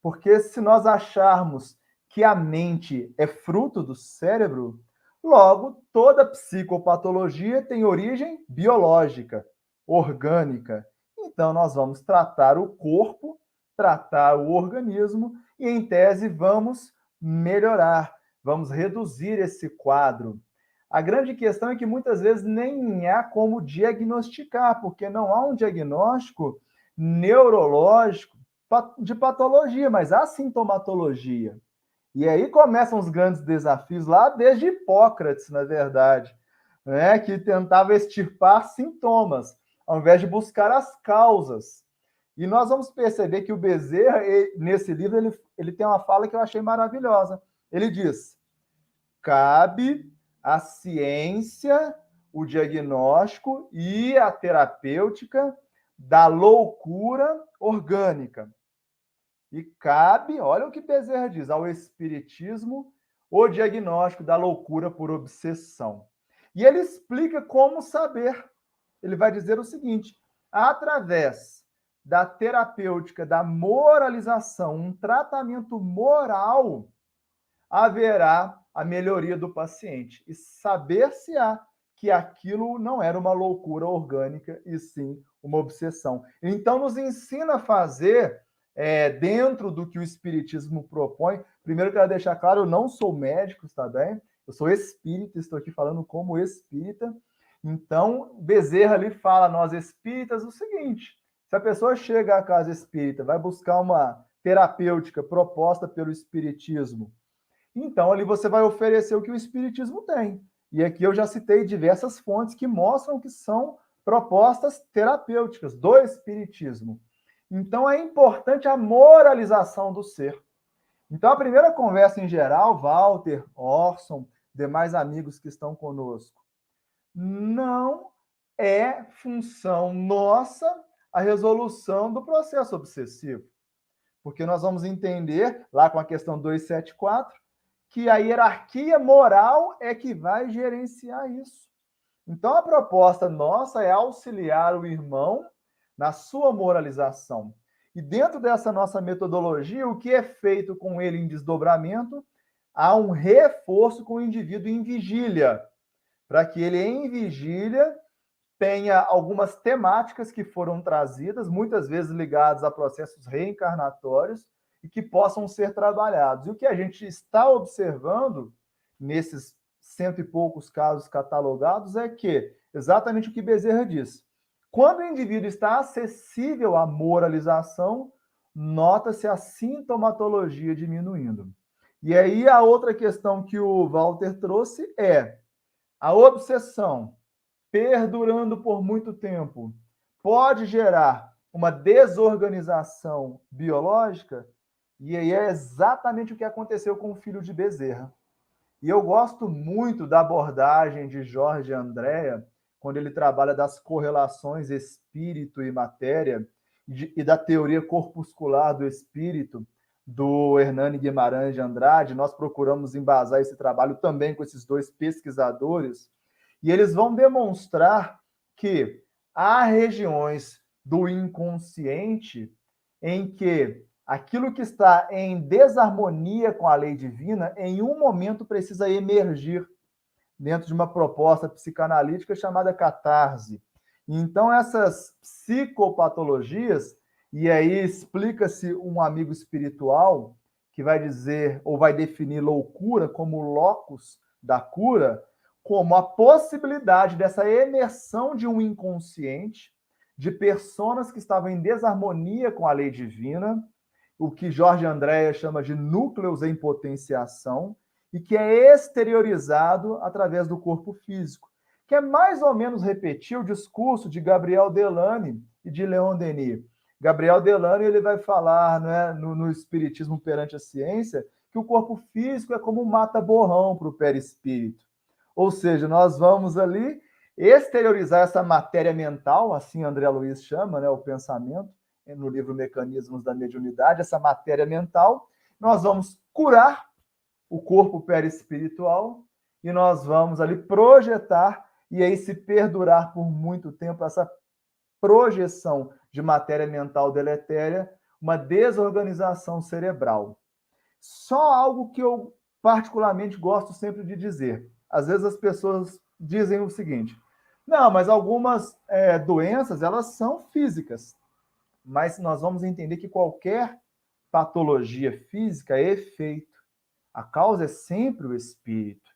S4: Porque se nós acharmos que a mente é fruto do cérebro, logo toda psicopatologia tem origem biológica, orgânica. Então nós vamos tratar o corpo, tratar o organismo e, em tese, vamos melhorar, vamos reduzir esse quadro. A grande questão é que muitas vezes nem há como diagnosticar, porque não há um diagnóstico neurológico de patologia, mas há sintomatologia. E aí começam os grandes desafios lá desde Hipócrates, na verdade, né, que tentava extirpar sintomas, ao invés de buscar as causas. E nós vamos perceber que o Bezerra, nesse livro, ele tem uma fala que eu achei maravilhosa. Ele diz: cabe à ciência o diagnóstico e a terapêutica da loucura orgânica. E cabe, olha o que Bezerra diz, ao espiritismo o diagnóstico da loucura por obsessão. E ele explica como saber. Ele vai dizer o seguinte: através da terapêutica da moralização, um tratamento moral, haverá a melhoria do paciente. E saber-se-á que aquilo não era uma loucura orgânica, e sim uma obsessão. Então, nos ensina a fazer, dentro do que o Espiritismo propõe. Primeiro, quero deixar claro, eu não sou médico, está bem? Eu sou espírita, estou aqui falando como espírita. Então, Bezerra ali fala a nós espíritas o seguinte: se a pessoa chega à casa espírita, vai buscar uma terapêutica proposta pelo Espiritismo, então ali você vai oferecer o que o Espiritismo tem. E aqui eu já citei diversas fontes que mostram que são propostas terapêuticas do Espiritismo. Então é importante a moralização do ser. Então a primeira conversa em geral, Walter, Orson, demais amigos que estão conosco, não é função nossa a resolução do processo obsessivo. Porque nós vamos entender, lá com a questão 274, que a hierarquia moral é que vai gerenciar isso. Então, a proposta nossa é auxiliar o irmão na sua moralização. E dentro dessa nossa metodologia, o que é feito com ele em desdobramento? Há um reforço com o indivíduo em vigília, para que ele, em vigília, tenha algumas temáticas que foram trazidas, muitas vezes ligadas a processos reencarnatórios, e que possam ser trabalhados. E o que a gente está observando nesses 100 e poucos casos catalogados é que, exatamente o que Bezerra diz, quando o indivíduo está acessível à moralização, nota-se a sintomatologia diminuindo. E aí a outra questão que o Walter trouxe é a obsessão, perdurando por muito tempo, pode gerar uma desorganização biológica. E aí é exatamente o que aconteceu com o filho de Bezerra. E eu gosto muito da abordagem de Jorge Andréa, quando ele trabalha das correlações espírito e matéria, e da teoria corpuscular do espírito, do Hernani Guimarães de Andrade. Nós procuramos embasar esse trabalho também com esses dois pesquisadores, e eles vão demonstrar que há regiões do inconsciente em que aquilo que está em desarmonia com a lei divina, em um momento precisa emergir dentro de uma proposta psicanalítica chamada catarse. Então, essas psicopatologias, e aí explica-se um amigo espiritual que vai dizer, ou vai definir loucura como locus da cura, como a possibilidade dessa emersão de um inconsciente, de personas que estavam em desarmonia com a lei divina, o que Jorge Andréa chama de núcleos em potenciação, e que é exteriorizado através do corpo físico, que é mais ou menos repetir o discurso de Gabriel Delany e de Leon Denis. Gabriel Delany ele vai falar, né, no Espiritismo perante a Ciência, que o corpo físico é como um mata-borrão para o perispírito. Ou seja, nós vamos ali exteriorizar essa matéria mental, assim André Luiz chama, né, o pensamento, no livro Mecanismos da Mediunidade, essa matéria mental. Nós vamos curar o corpo perispiritual e nós vamos ali projetar e aí se perdurar por muito tempo essa projeção de matéria mental deletéria, uma desorganização cerebral. Só algo que eu particularmente gosto sempre de dizer. Às vezes as pessoas dizem o seguinte: não, mas algumas doenças, elas são físicas. Mas nós vamos entender que qualquer patologia física é efeito. A causa é sempre o espírito.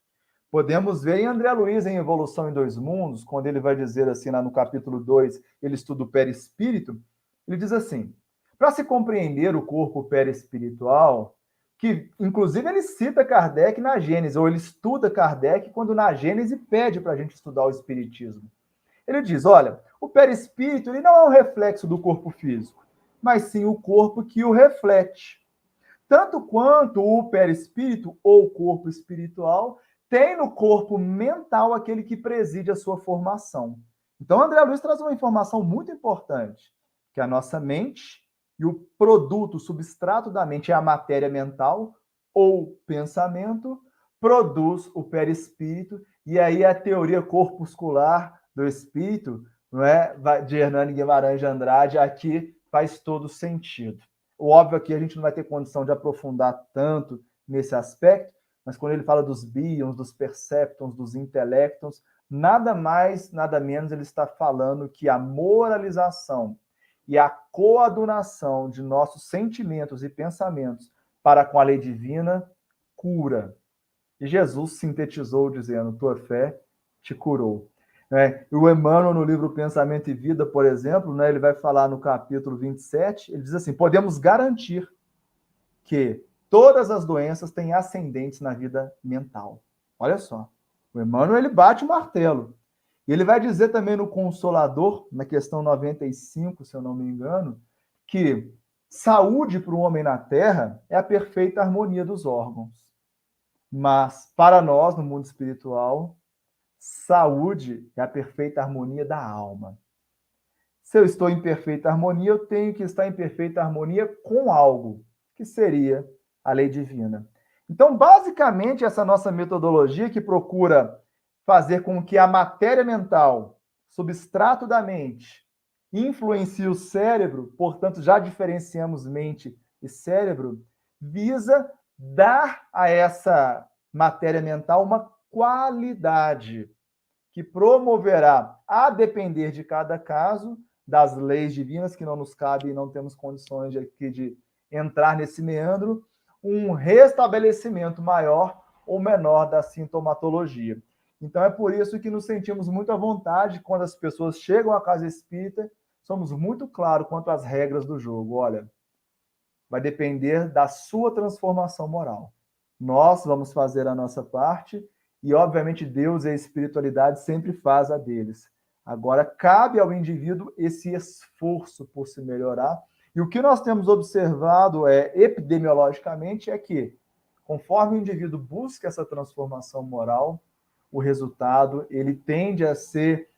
S4: Podemos ver em André Luiz, em Evolução em Dois Mundos, quando ele vai dizer assim, lá no capítulo 2, ele estuda o perispírito, ele diz assim: para se compreender o corpo perispiritual, que inclusive ele cita Kardec na Gênese, ou ele estuda Kardec quando na Gênese pede para a gente estudar o espiritismo. Ele diz, olha, o perispírito ele não é um reflexo do corpo físico, mas sim o corpo que o reflete. Tanto quanto o perispírito, ou corpo espiritual, tem no corpo mental aquele que preside a sua formação. Então, André Luiz traz uma informação muito importante, que a nossa mente e o produto, o substrato da mente é a matéria mental, ou pensamento, produz o perispírito, e aí a teoria corpuscular do espírito, não é, de Hernani Guimarães de Andrade, aqui faz todo sentido. O óbvio aqui a gente não vai ter condição de aprofundar tanto nesse aspecto, mas quando ele fala dos bíons, dos perceptons, dos intelectons, nada mais, nada menos ele está falando que a moralização e a coadunação de nossos sentimentos e pensamentos para com a lei divina cura. E Jesus sintetizou dizendo, tua fé te curou. O Emmanuel, no livro Pensamento e Vida, por exemplo, né, ele vai falar no capítulo 27, ele diz assim, podemos garantir que todas as doenças têm ascendentes na vida mental. Olha só, o Emmanuel ele bate o martelo. E ele vai dizer também no Consolador, na questão 95, se eu não me engano, que saúde para o homem na Terra é a perfeita harmonia dos órgãos. Mas, para nós, no mundo espiritual, saúde é a perfeita harmonia da alma. Se eu estou em perfeita harmonia, eu tenho que estar em perfeita harmonia com algo, que seria a lei divina. Então, basicamente, essa nossa metodologia que procura fazer com que a matéria mental, substrato da mente, influencie o cérebro, portanto, já diferenciamos mente e cérebro, visa dar a essa matéria mental uma qualidade que promoverá, a depender de cada caso, das leis divinas que não nos cabe e não temos condições de entrar nesse meandro, um restabelecimento maior ou menor da sintomatologia. Então, é por isso que nos sentimos muito à vontade quando as pessoas chegam à casa espírita, somos muito claros quanto às regras do jogo. Olha, vai depender da sua transformação moral. Nós vamos fazer a nossa parte e, obviamente, Deus e a espiritualidade sempre faz a deles. Agora, cabe ao indivíduo esse esforço por se melhorar. E o que nós temos observado epidemiologicamente é que, conforme o indivíduo busca essa transformação moral, o resultado ele tende a ser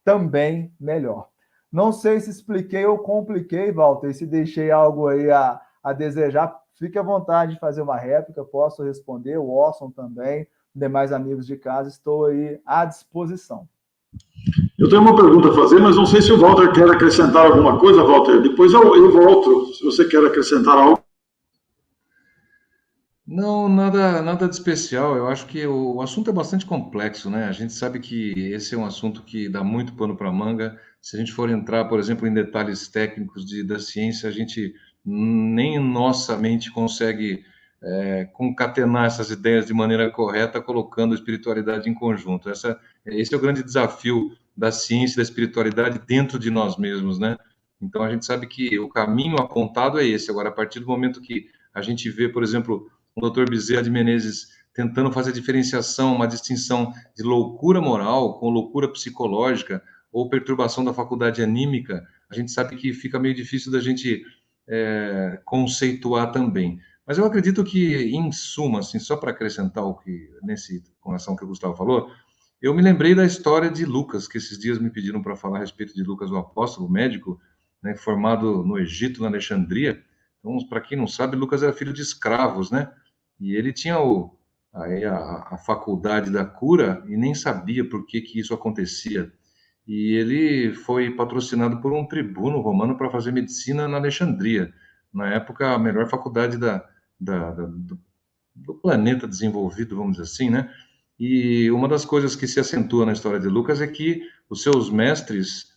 S4: também melhor. Não sei se expliquei ou compliquei, Walter, e se deixei algo aí a desejar, fique à vontade de fazer uma réplica, posso responder, o Orson também, demais amigos de casa, estou aí à disposição.
S3: Eu tenho uma pergunta a fazer, mas não sei se o Walter quer acrescentar alguma coisa, Walter. Depois eu volto, se você quer acrescentar algo.
S5: Não, nada de especial. Eu acho que o assunto é bastante complexo, né? A gente sabe que esse é um assunto que dá muito pano para manga. Se a gente for entrar, por exemplo, em detalhes técnicos da ciência, a gente nem nossa mente consegue concatenar essas ideias de maneira correta, colocando a espiritualidade em conjunto. Esse é o grande desafio da ciência e da espiritualidade dentro de nós mesmos, né? Então, a gente sabe que o caminho apontado é esse. Agora, a partir do momento que a gente vê, por exemplo, o Dr. Bezerra de Menezes tentando fazer a diferenciação, uma distinção de loucura moral com loucura psicológica ou perturbação da faculdade anímica, a gente sabe que fica meio difícil da gente conceituar também. Mas eu acredito que, em suma, assim, só para acrescentar com relação ao que o Gustavo falou, eu me lembrei da história de Lucas, que esses dias me pediram para falar a respeito de Lucas, o apóstolo, médico, né, formado no Egito, na Alexandria. Então, para quem não sabe, Lucas era filho de escravos, né? E ele tinha aí a faculdade da cura e nem sabia por que isso acontecia. E ele foi patrocinado por um tribuno romano para fazer medicina na Alexandria, na época a melhor faculdade do planeta desenvolvido, vamos dizer assim, né? E uma das coisas que se acentua na história de Lucas é que os seus mestres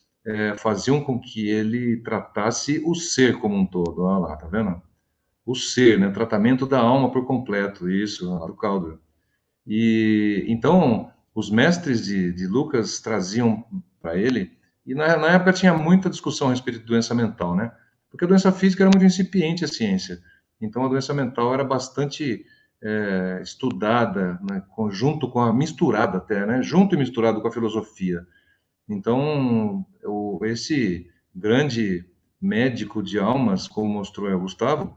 S5: faziam com que ele tratasse o ser como um todo. Olha lá, tá vendo? O ser, né? Tratamento da alma por completo, isso, do Caldwell. E então os mestres de Lucas traziam para ele, e na época tinha muita discussão a respeito de doença mental, né? Porque a doença física era muito incipiente a ciência, então a doença mental era bastante estudada, né? Junto com a misturada até, né? Junto e misturado com a filosofia. Então esse grande médico de almas, como mostrou o Gustavo,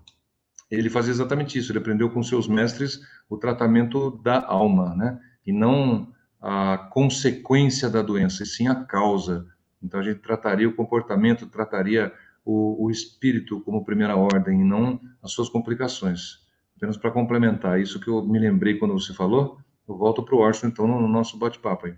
S5: ele fazia exatamente isso, ele aprendeu com seus mestres o tratamento da alma, né? E não a consequência da doença, e sim a causa. Então a gente trataria o comportamento, trataria o espírito como primeira ordem, e não as suas complicações. Apenas para complementar isso que eu me lembrei quando você falou, eu volto para o Orson, então, no nosso bate-papo aí.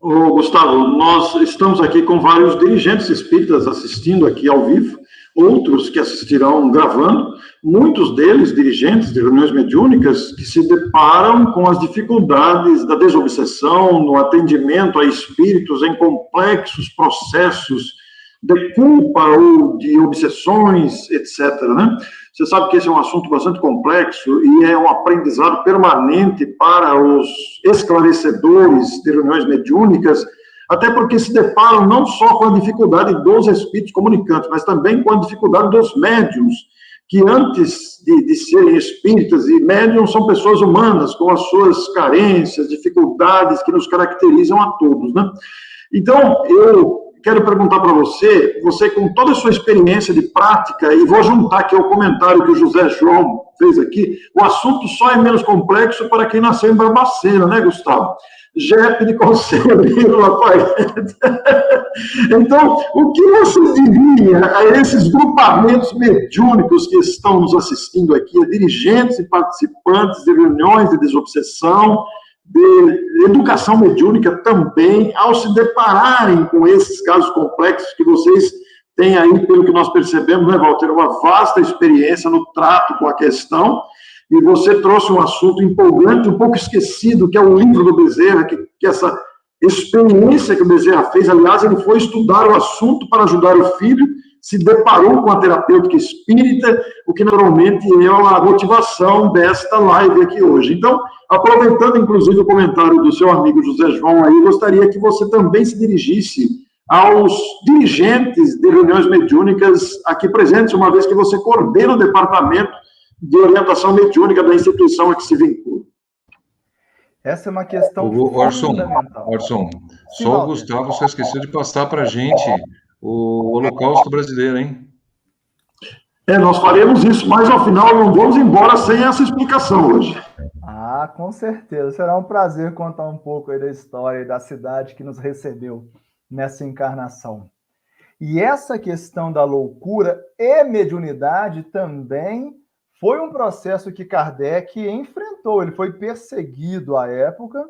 S3: Ô, Gustavo, nós estamos aqui com vários dirigentes espíritas assistindo aqui ao vivo, outros que assistirão gravando, muitos deles dirigentes de reuniões mediúnicas que se deparam com as dificuldades da desobsessão no atendimento a espíritos em complexos processos de culpa ou de obsessões, etc., né? Você sabe que esse é um assunto bastante complexo e é um aprendizado permanente para os esclarecedores de reuniões mediúnicas, até porque se deparam não só com a dificuldade dos espíritos comunicantes, mas também com a dificuldade dos médiuns, que antes de serem espíritas e médiums são pessoas humanas, com as suas carências, dificuldades que nos caracterizam a todos, né? Então, eu quero perguntar para você, com toda a sua experiência de prática, e vou juntar aqui o comentário que o José João fez aqui, o assunto só é menos complexo para quem nasceu em Barbacena, né, Gustavo? JEP de Conselho, Lafayette. Então, o que você diria a esses grupamentos mediúnicos que estão nos assistindo aqui, a dirigentes e participantes de reuniões de desobsessão, de educação mediúnica também, ao se depararem com esses casos complexos que vocês têm aí, pelo que nós percebemos, né, Walter, uma vasta experiência no trato com a questão, e você trouxe um assunto empolgante, um pouco esquecido, que é o livro do Bezerra, que essa experiência que o Bezerra fez, aliás, ele foi estudar o assunto para ajudar o filho, se deparou com a terapêutica espírita, o que naturalmente é a motivação desta live aqui hoje. Então, aproveitando inclusive o comentário do seu amigo José João aí, gostaria que você também se dirigisse aos dirigentes de reuniões mediúnicas aqui presentes, uma vez que você coordena o departamento de orientação mediúnica da instituição a que se vincula.
S4: Essa é uma questão fundamental.
S5: Orson, só o Gustavo só esqueceu de passar para a gente o Holocausto brasileiro, hein?
S3: Nós faremos isso, mas ao final não vamos embora sem essa explicação hoje.
S4: Ah, com certeza. Será um prazer contar um pouco aí da história e da cidade que nos recebeu nessa encarnação. E essa questão da loucura e mediunidade também foi um processo que Kardec enfrentou. Ele foi perseguido à época,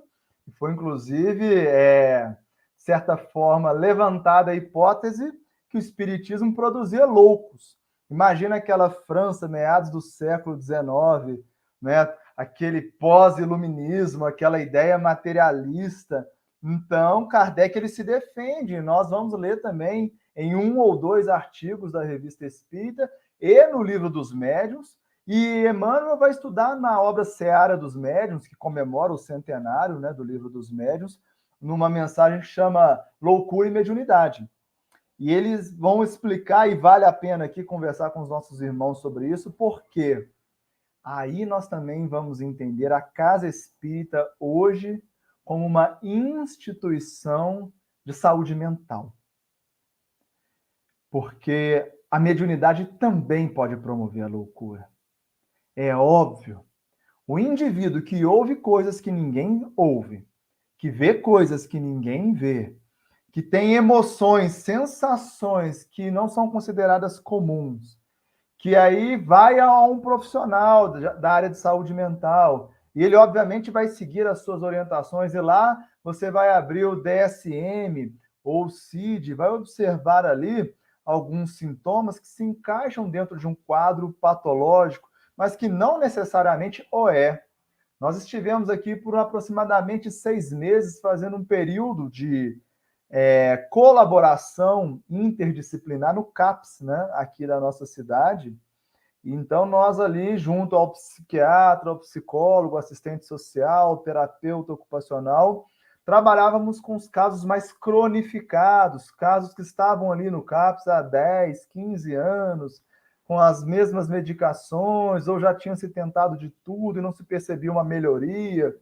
S4: e foi inclusive, de certa forma, levantada a hipótese que o espiritismo produzia loucos. Imagina aquela França, meados do século XIX, né? Aquele pós-iluminismo, aquela ideia materialista. Então, Kardec ele se defende. Nós vamos ler também em 1 ou 2 artigos da Revista Espírita e no Livro dos Médiuns. E Emmanuel vai estudar na obra Seara dos Médiuns, que comemora o centenário, né, do Livro dos Médiuns, numa mensagem que chama Loucura e Mediunidade. E eles vão explicar, e vale a pena aqui conversar com os nossos irmãos sobre isso, porque aí nós também vamos entender a Casa Espírita hoje como uma instituição de saúde mental. Porque a mediunidade também pode promover a loucura. É óbvio, o indivíduo que ouve coisas que ninguém ouve, que vê coisas que ninguém vê, que tem emoções, sensações que não são consideradas comuns, que aí vai a um profissional da área de saúde mental, e ele, obviamente, vai seguir as suas orientações, e lá você vai abrir o DSM ou o CID, vai observar ali alguns sintomas que se encaixam dentro de um quadro patológico, mas que não necessariamente o é. Nós estivemos aqui por aproximadamente 6 meses fazendo um período de colaboração interdisciplinar no CAPS, né, aqui da nossa cidade. Então, nós ali, junto ao psiquiatra, ao psicólogo, assistente social, terapeuta ocupacional, trabalhávamos com os casos mais cronificados, casos que estavam ali no CAPS há 10, 15 anos, com as mesmas medicações, ou já tinham se tentado de tudo e não se percebia uma melhoria.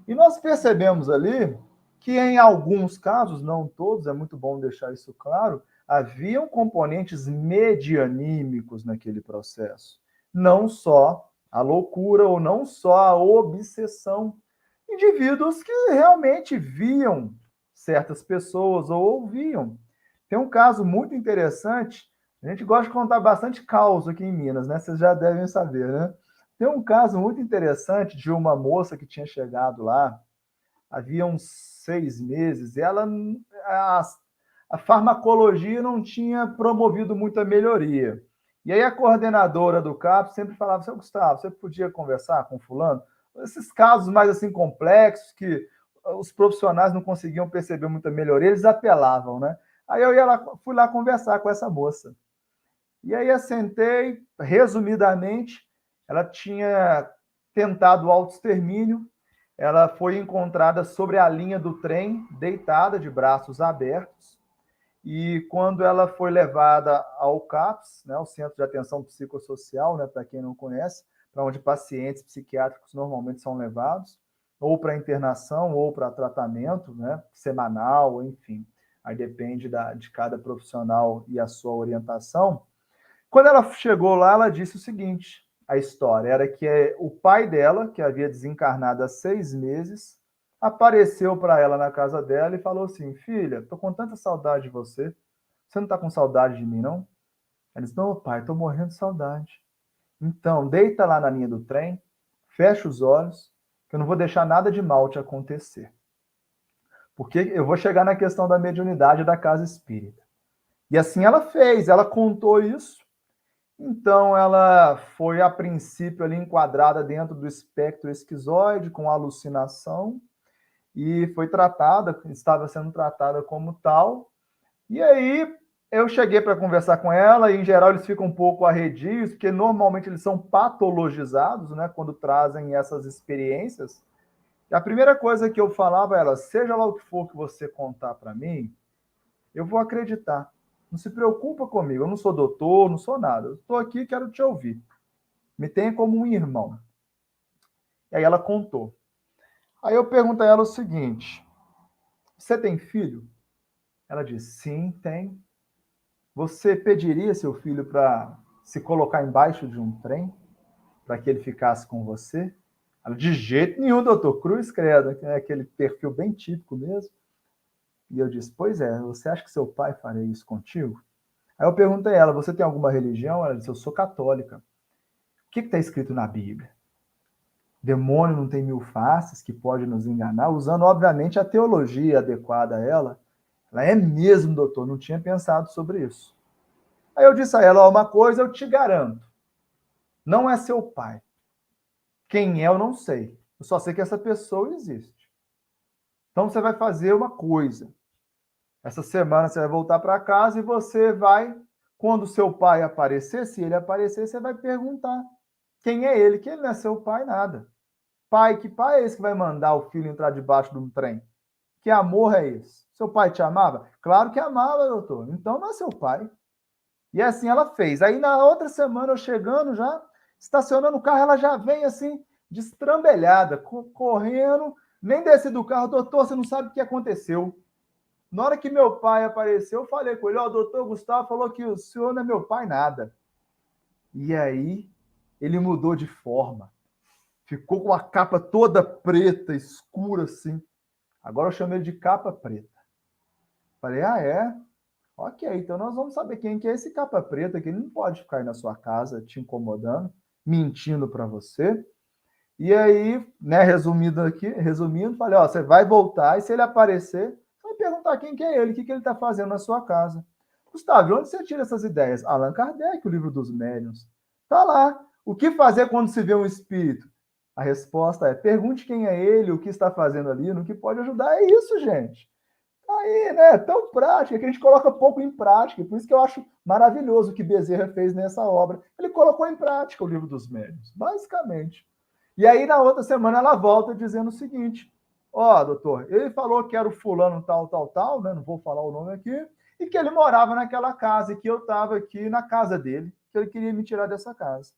S4: E nós percebemos ali que, em alguns casos, não todos, é muito bom deixar isso claro, haviam componentes medianímicos naquele processo. Não só a loucura ou não só a obsessão. Indivíduos que realmente viam certas pessoas ou ouviam. Tem um caso muito interessante, a gente gosta de contar bastante caos aqui em Minas, né? Vocês já devem saber, né? Tem um caso muito interessante de uma moça que tinha chegado lá, havia uns 6 meses, e a farmacologia não tinha promovido muita melhoria. E aí a coordenadora do CAP sempre falava, seu Gustavo, você podia conversar com fulano? Esses casos mais assim complexos, que os profissionais não conseguiam perceber muita melhoria, eles apelavam, né? Aí eu fui lá conversar com essa moça. E aí assentei, resumidamente, ela tinha tentado o autoextermínio, ela foi encontrada sobre a linha do trem, deitada, de braços abertos, e quando ela foi levada ao CAPS, né, o Centro de Atenção Psicossocial, né, para quem não conhece, para onde pacientes psiquiátricos normalmente são levados, ou para internação, ou para tratamento, né, semanal, enfim, aí depende de cada profissional e a sua orientação. Quando ela chegou lá, ela disse o seguinte, a história era que o pai dela, que havia desencarnado há 6 meses, apareceu para ela na casa dela e falou assim, filha, estou com tanta saudade de você, você não está com saudade de mim, não? Ela disse, não, pai, estou morrendo de saudade. Então, deita lá na linha do trem, fecha os olhos, que eu não vou deixar nada de mal te acontecer. Porque eu vou chegar na questão da mediunidade da casa espírita. E assim ela fez, ela contou isso. Então, ela foi, a princípio, ali enquadrada dentro do espectro esquizoide, com alucinação, e foi tratada, estava sendo tratada como tal. E aí, eu cheguei para conversar com ela, e em geral eles ficam um pouco arredios, porque normalmente eles são patologizados, né, quando trazem essas experiências. E a primeira coisa que eu falava era, seja lá o que for que você contar para mim, eu vou acreditar. Não se preocupa comigo, eu não sou doutor, não sou nada. Eu estou aqui e quero te ouvir. Me tenha como um irmão. E aí ela contou. Aí eu pergunto a ela o seguinte, você tem filho? Ela disse, sim, tem. Você pediria seu filho para se colocar embaixo de um trem? Para que ele ficasse com você? Ela, de jeito nenhum, doutor Cruz, credo. É aquele perfil bem típico mesmo. E eu disse, pois é, você acha que seu pai faria isso contigo? Aí eu perguntei a ela, você tem alguma religião? Ela disse, eu sou católica. O que está escrito na Bíblia? Demônio não tem 1000 faces, que pode nos enganar, usando, obviamente, a teologia adequada a ela. Ela é mesmo, doutor, não tinha pensado sobre isso. Aí eu disse a ela, uma coisa eu te garanto, não é seu pai. Quem é, eu não sei. Eu só sei que essa pessoa existe. Então você vai fazer uma coisa. Essa semana você vai voltar para casa e você vai, quando seu pai aparecer, se ele aparecer, você vai perguntar quem é ele, que ele não é seu pai, nada. Pai, que pai é esse que vai mandar o filho entrar debaixo de um trem? Que amor é esse? Seu pai te amava? Claro que amava, doutor. Então não é seu pai. E assim ela fez. Aí na outra semana, eu chegando já, estacionando o carro, ela já vem assim, destrambelhada, correndo, nem desci do carro, doutor, você não sabe o que aconteceu. Na hora que meu pai apareceu, eu falei com ele, o doutor Gustavo falou que o senhor não é meu pai, nada. E aí, ele mudou de forma. Ficou com a capa toda preta, escura assim. Agora eu chamei ele de capa preta. Falei, é? Ok, então nós vamos saber quem que é esse capa preta, que ele não pode ficar aí na sua casa te incomodando, mentindo para você. E aí, né, resumindo, falei, ó, você vai voltar e se ele aparecer, você vai perguntar quem que é ele, o que ele está fazendo na sua casa. Gustavo, de onde você tira essas ideias? Allan Kardec, o livro dos médiuns. Tá lá. O que fazer quando se vê um espírito? A resposta é, pergunte quem é ele, o que está fazendo ali, no que pode ajudar. É isso, gente. Aí, né, tão prática, que a gente coloca pouco em prática. Por isso que eu acho maravilhoso o que Bezerra fez nessa obra. Ele colocou em prática o livro dos médiuns, basicamente. E aí, na outra semana, ela volta dizendo o seguinte, ó, doutor, ele falou que era o fulano tal, né, não vou falar o nome aqui, e que ele morava naquela casa, e que eu estava aqui na casa dele, que ele queria me tirar dessa casa.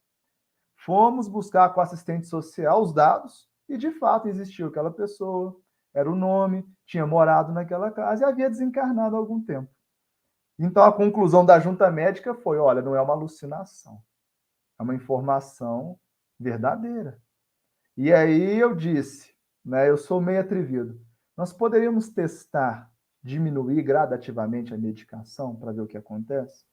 S4: Fomos buscar com a assistente social os dados, e de fato existiu aquela pessoa, era o nome, tinha morado naquela casa e havia desencarnado há algum tempo. Então a conclusão da junta médica foi, olha, não é uma alucinação, é uma informação verdadeira. E aí eu disse, né, eu sou meio atrevido, nós poderíamos testar, diminuir gradativamente a medicação para ver o que acontece?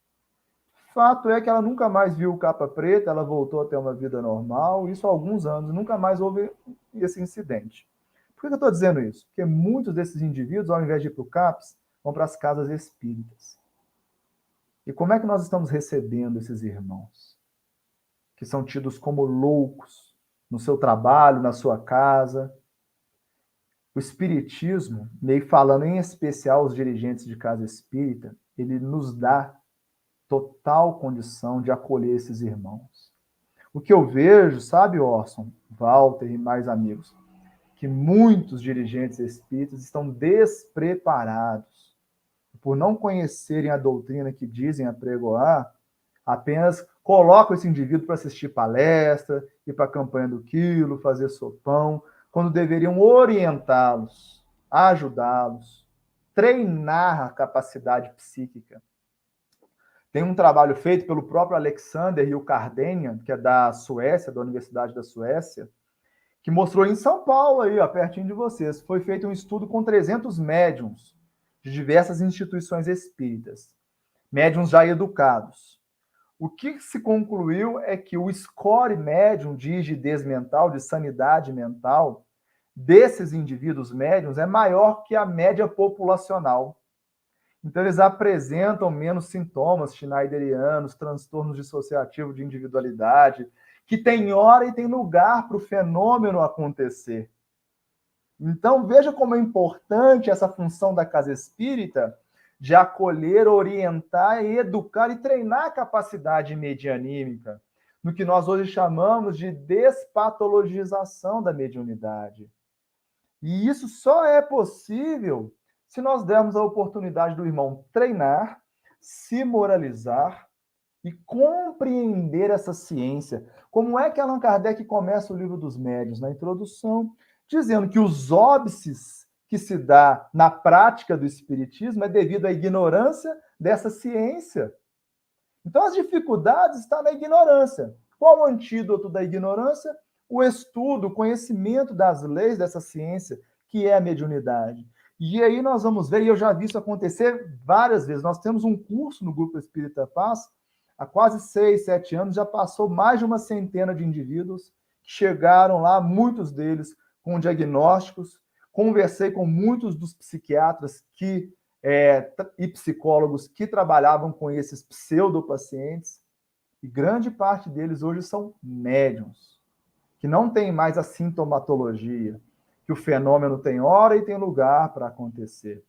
S4: Fato é que ela nunca mais viu o capa preta, ela voltou a ter uma vida normal, isso há alguns anos, nunca mais houve esse incidente. Por que eu estou dizendo isso? Porque muitos desses indivíduos, ao invés de ir para o CAPS, vão para as casas espíritas. E como é que nós estamos recebendo esses irmãos? Que são tidos como loucos no seu trabalho, na sua casa. O espiritismo, meio falando em especial os dirigentes de casa espírita, ele nos dá total condição de acolher esses irmãos. O que eu vejo, sabe, Orson, Walter e mais amigos, que muitos dirigentes espíritas estão despreparados por não conhecerem a doutrina que dizem apregoar, apenas colocam esse indivíduo para assistir palestra, ir para a campanha do quilo, fazer sopão, quando deveriam orientá-los, ajudá-los, treinar a capacidade psíquica. Tem um trabalho feito pelo próprio Alexander e o Kardenian, que é da Suécia, da Universidade da Suécia, que mostrou em São Paulo, aí, ó, pertinho de vocês. Foi feito um estudo com 300 médiuns de diversas instituições espíritas, médiuns já educados. O que se concluiu é que o score médium de rigidez mental, de sanidade mental, desses indivíduos médiuns é maior que a média populacional. Então, eles apresentam menos sintomas schneiderianos, transtornos dissociativos de individualidade, que tem hora e tem lugar para o fenômeno acontecer. Então, veja como é importante essa função da casa espírita de acolher, orientar, educar e treinar a capacidade medianímica, no que nós hoje chamamos de despatologização da mediunidade. E isso só é possível se nós dermos a oportunidade do irmão treinar, se moralizar e compreender essa ciência. Como é que Allan Kardec começa o livro dos médiuns? Na introdução, dizendo que os óbices que se dá na prática do espiritismo é devido à ignorância dessa ciência. Então, as dificuldades estão na ignorância. Qual o antídoto da ignorância? O estudo, o conhecimento das leis dessa ciência, que é a mediunidade. E aí nós vamos ver, e eu já vi isso acontecer várias vezes. Nós temos um curso no Grupo Espírita Paz, há quase 6, 7 anos, já passou mais de uma centena de indivíduos que chegaram lá, muitos deles com diagnósticos. Conversei com muitos dos psiquiatras e psicólogos que trabalhavam com esses pseudopacientes, e grande parte deles hoje são médiuns, que não têm mais a sintomatologia, que o fenômeno tem hora e tem lugar para acontecer.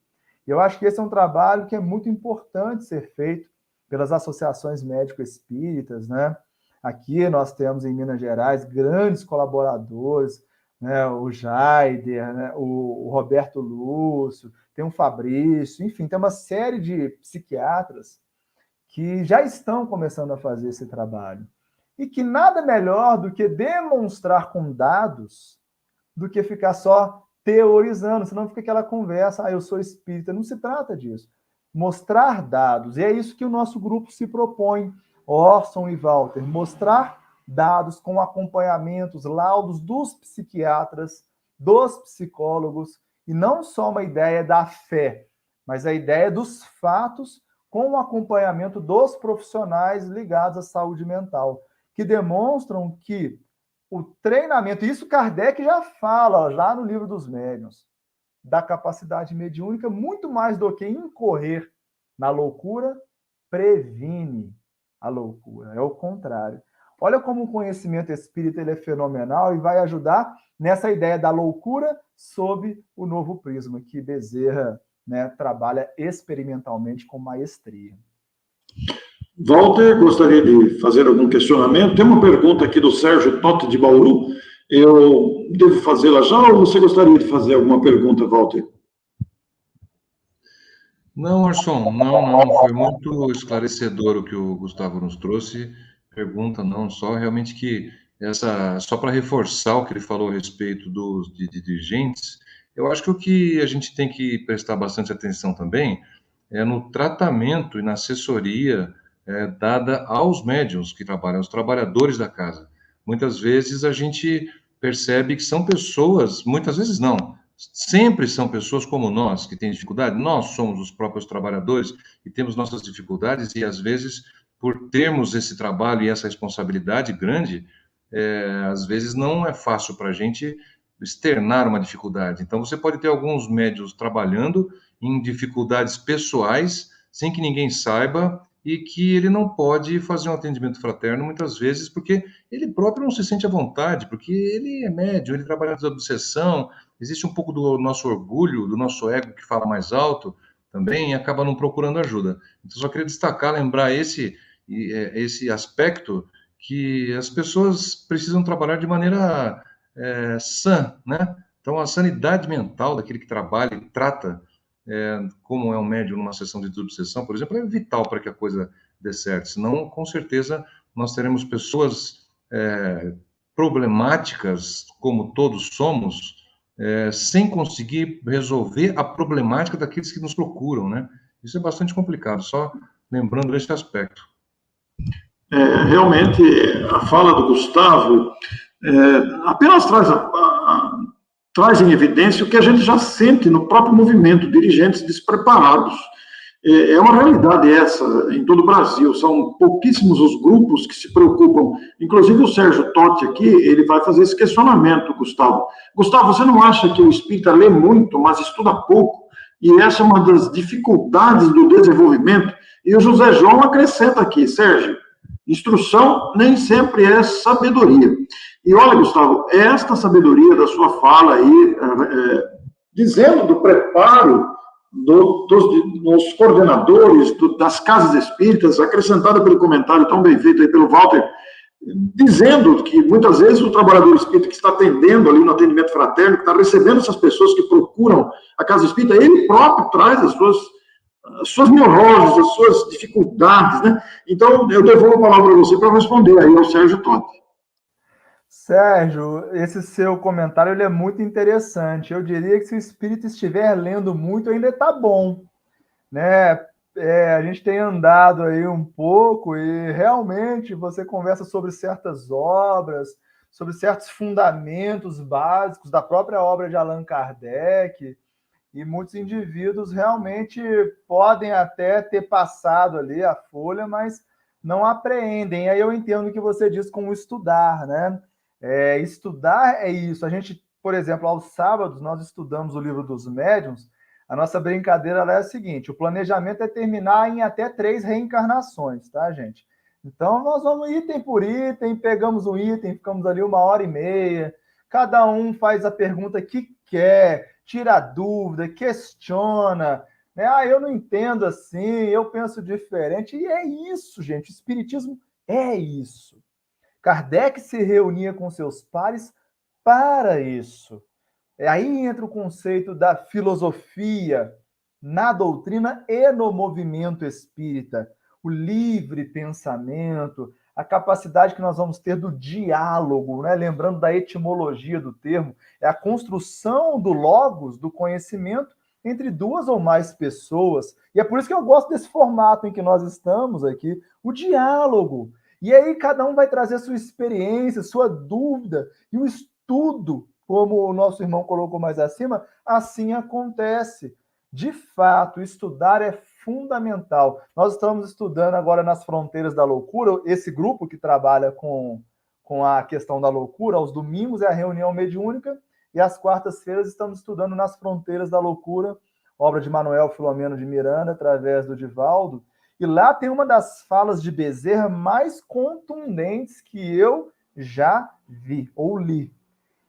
S4: E eu acho que esse é um trabalho que é muito importante ser feito pelas associações médico-espíritas, né? Aqui nós temos em Minas Gerais grandes colaboradores, né? O Jaider, né? O Roberto Lúcio, tem o Fabrício, enfim, tem uma série de psiquiatras que já estão começando a fazer esse trabalho. E que nada melhor do que demonstrar com dados do que ficar só teorizando, senão fica aquela conversa, eu sou espírita. Não se trata disso. Mostrar dados, e é isso que o nosso grupo se propõe, Orson e Walter, mostrar dados com acompanhamentos, laudos dos psiquiatras, dos psicólogos, e não só uma ideia da fé, mas a ideia dos fatos com o acompanhamento dos profissionais ligados à saúde mental, que demonstram que o treinamento, isso Kardec já fala, lá no Livro dos Médiuns, da capacidade mediúnica, muito mais do que incorrer na loucura, previne a loucura. É o contrário. Olha como o conhecimento espírita ele é fenomenal e vai ajudar nessa ideia da loucura sob o novo prisma, que Bezerra, né, trabalha experimentalmente com maestria.
S3: Walter, gostaria de fazer algum questionamento? Tem uma pergunta aqui do Sérgio Totti de Bauru. Eu devo fazê-la já ou você gostaria de fazer alguma pergunta, Walter?
S5: Não, Orson, não. Foi muito esclarecedor o que o Gustavo nos trouxe. Pergunta não só, realmente que só para reforçar o que ele falou a respeito de dirigentes, eu acho que o que a gente tem que prestar bastante atenção também é no tratamento e na assessoria dada aos médiuns que trabalham, aos trabalhadores da casa. Muitas vezes a gente percebe que são pessoas, muitas vezes não, sempre são pessoas como nós, que têm dificuldade. Nós somos os próprios trabalhadores e temos nossas dificuldades, e às vezes, por termos esse trabalho e essa responsabilidade grande, às vezes não é fácil para a gente externar uma dificuldade. Então, você pode ter alguns médiuns trabalhando em dificuldades pessoais, sem que ninguém saiba, e que ele não pode fazer um atendimento fraterno, muitas vezes, porque ele próprio não se sente à vontade, porque ele é médium, ele trabalha na obsessão, existe um pouco do nosso orgulho, do nosso ego que fala mais alto também, e acaba não procurando ajuda. Então, só queria destacar, lembrar esse aspecto, que as pessoas precisam trabalhar de maneira sã, né? Então, a sanidade mental daquele que trabalha e trata, como é um médium numa sessão de desobsessão, por exemplo, é vital para que a coisa dê certo. Senão, com certeza, nós teremos pessoas problemáticas, como todos somos, sem conseguir resolver a problemática daqueles que nos procuram, né? Isso é bastante complicado, só lembrando esse aspecto.
S3: Realmente, a fala do Gustavo apenas traz em evidência o que a gente já sente no próprio movimento, dirigentes despreparados. É uma realidade essa em todo o Brasil, são pouquíssimos os grupos que se preocupam. Inclusive o Sérgio Totti aqui, ele vai fazer esse questionamento, Gustavo. Gustavo, você não acha que o espírita lê muito, mas estuda pouco? E essa é uma das dificuldades do desenvolvimento. E o José João acrescenta aqui, Sérgio, instrução nem sempre é sabedoria. E olha, Gustavo, esta sabedoria da sua fala aí, dizendo do preparo dos coordenadores das casas espíritas, acrescentada pelo comentário tão bem feito aí pelo Walter, dizendo que muitas vezes o trabalhador espírita que está atendendo ali no atendimento fraterno, que está recebendo essas pessoas que procuram a casa espírita, ele próprio traz as suas neuroses, as suas dificuldades, né? Então, eu devolvo a palavra para você para responder aí ao Sérgio Totti.
S4: Sérgio, esse seu comentário ele é muito interessante. Eu diria que se o espírito estiver lendo muito, ainda está bom, né? A gente tem andado aí um pouco e realmente você conversa sobre certas obras, sobre certos fundamentos básicos da própria obra de Allan Kardec, e muitos indivíduos realmente podem até ter passado ali a folha, mas não apreendem. Aí eu entendo o que você diz com estudar, né? Estudar é isso. A gente, por exemplo, aos sábados, nós estudamos o Livro dos Médiuns. A nossa brincadeira lá é a seguinte: o planejamento é terminar em até 3 reencarnações, tá, gente? Então, nós vamos item por item, pegamos um item, ficamos ali 1h30, cada um faz a pergunta que quer, tira a dúvida, questiona, né? Eu não entendo assim, eu penso diferente. E é isso, gente. O espiritismo é isso. Kardec se reunia com seus pares para isso. Aí entra o conceito da filosofia na doutrina e no movimento espírita. O livre pensamento, a capacidade que nós vamos ter do diálogo, né? Lembrando da etimologia do termo, é a construção do logos, do conhecimento, entre 2 ou mais pessoas. E é por isso que eu gosto desse formato em que nós estamos aqui, o diálogo. E aí cada um vai trazer sua experiência, sua dúvida, e o estudo, como o nosso irmão colocou mais acima, assim acontece. De fato, estudar é fundamental. Nós estamos estudando agora nas Fronteiras da Loucura, esse grupo que trabalha com a questão da loucura. Aos domingos é a reunião mediúnica, e às quartas-feiras estamos estudando nas Fronteiras da Loucura, obra de Manuel Filomeno de Miranda, através do Divaldo. E lá tem uma das falas de Bezerra mais contundentes que eu já vi ou li.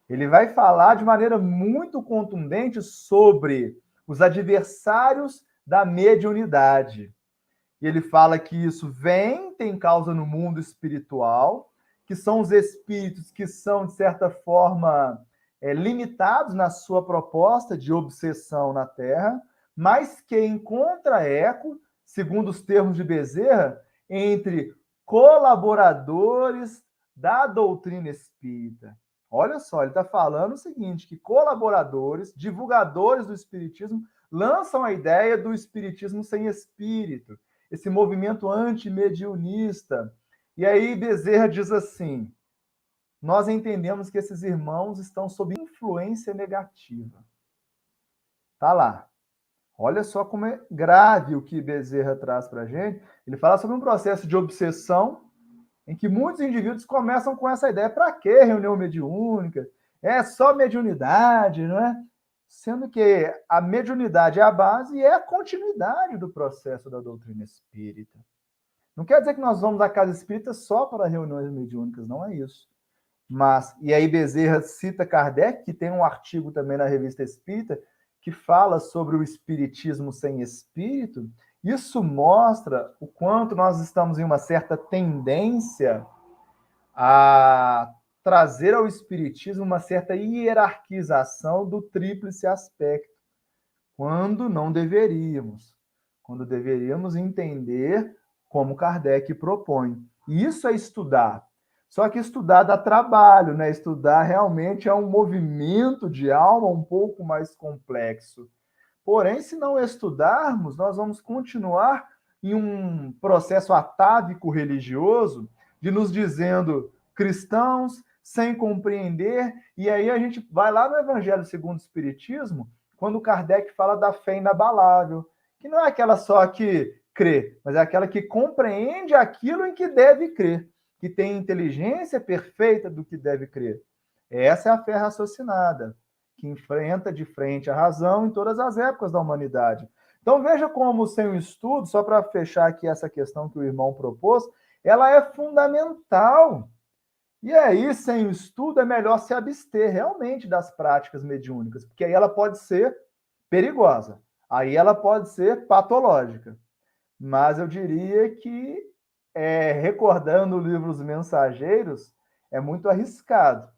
S4: Ele vai falar de maneira muito contundente sobre os adversários da mediunidade. E ele fala que isso tem causa no mundo espiritual, que são os espíritos que são, de certa forma, limitados na sua proposta de obsessão na Terra, mas que encontra eco, segundo os termos de Bezerra, entre colaboradores da doutrina espírita. Olha só, ele está falando o seguinte, que colaboradores, divulgadores do espiritismo, lançam a ideia do espiritismo sem espírito, esse movimento antimediunista. E aí Bezerra diz assim, nós entendemos que esses irmãos estão sob influência negativa. Tá lá. Olha só como é grave o que Bezerra traz para a gente. Ele fala sobre um processo de obsessão em que muitos indivíduos começam com essa ideia. Para que reunião mediúnica? É só mediunidade, não é? Sendo que a mediunidade é a base e é a continuidade do processo da doutrina espírita. Não quer dizer que nós vamos à casa espírita só para reuniões mediúnicas, não é isso. Mas, e aí Bezerra cita Kardec, que tem um artigo também na Revista Espírita, que fala sobre o espiritismo sem espírito. Isso mostra o quanto nós estamos em uma certa tendência a trazer ao espiritismo uma certa hierarquização do tríplice aspecto, quando não deveríamos. Quando deveríamos entender como Kardec propõe. E isso é estudar. Só que estudar dá trabalho, né? Estudar realmente é um movimento de alma um pouco mais complexo. Porém, se não estudarmos, nós vamos continuar em um processo atávico religioso de nos dizendo cristãos sem compreender. E aí a gente vai lá no Evangelho segundo o Espiritismo, quando Kardec fala da fé inabalável, que não é aquela só que crê, mas é aquela que compreende aquilo em que deve crer, que tem inteligência perfeita do que deve crer. Essa é a fé raciocinada, que enfrenta de frente a razão em todas as épocas da humanidade. Então veja como, sem o estudo, só para fechar aqui essa questão que o irmão propôs, ela é fundamental. E aí, sem o estudo, é melhor se abster realmente das práticas mediúnicas, porque aí ela pode ser perigosa, aí ela pode ser patológica. Mas eu diria que, recordando o livro Os Mensageiros, é muito arriscado.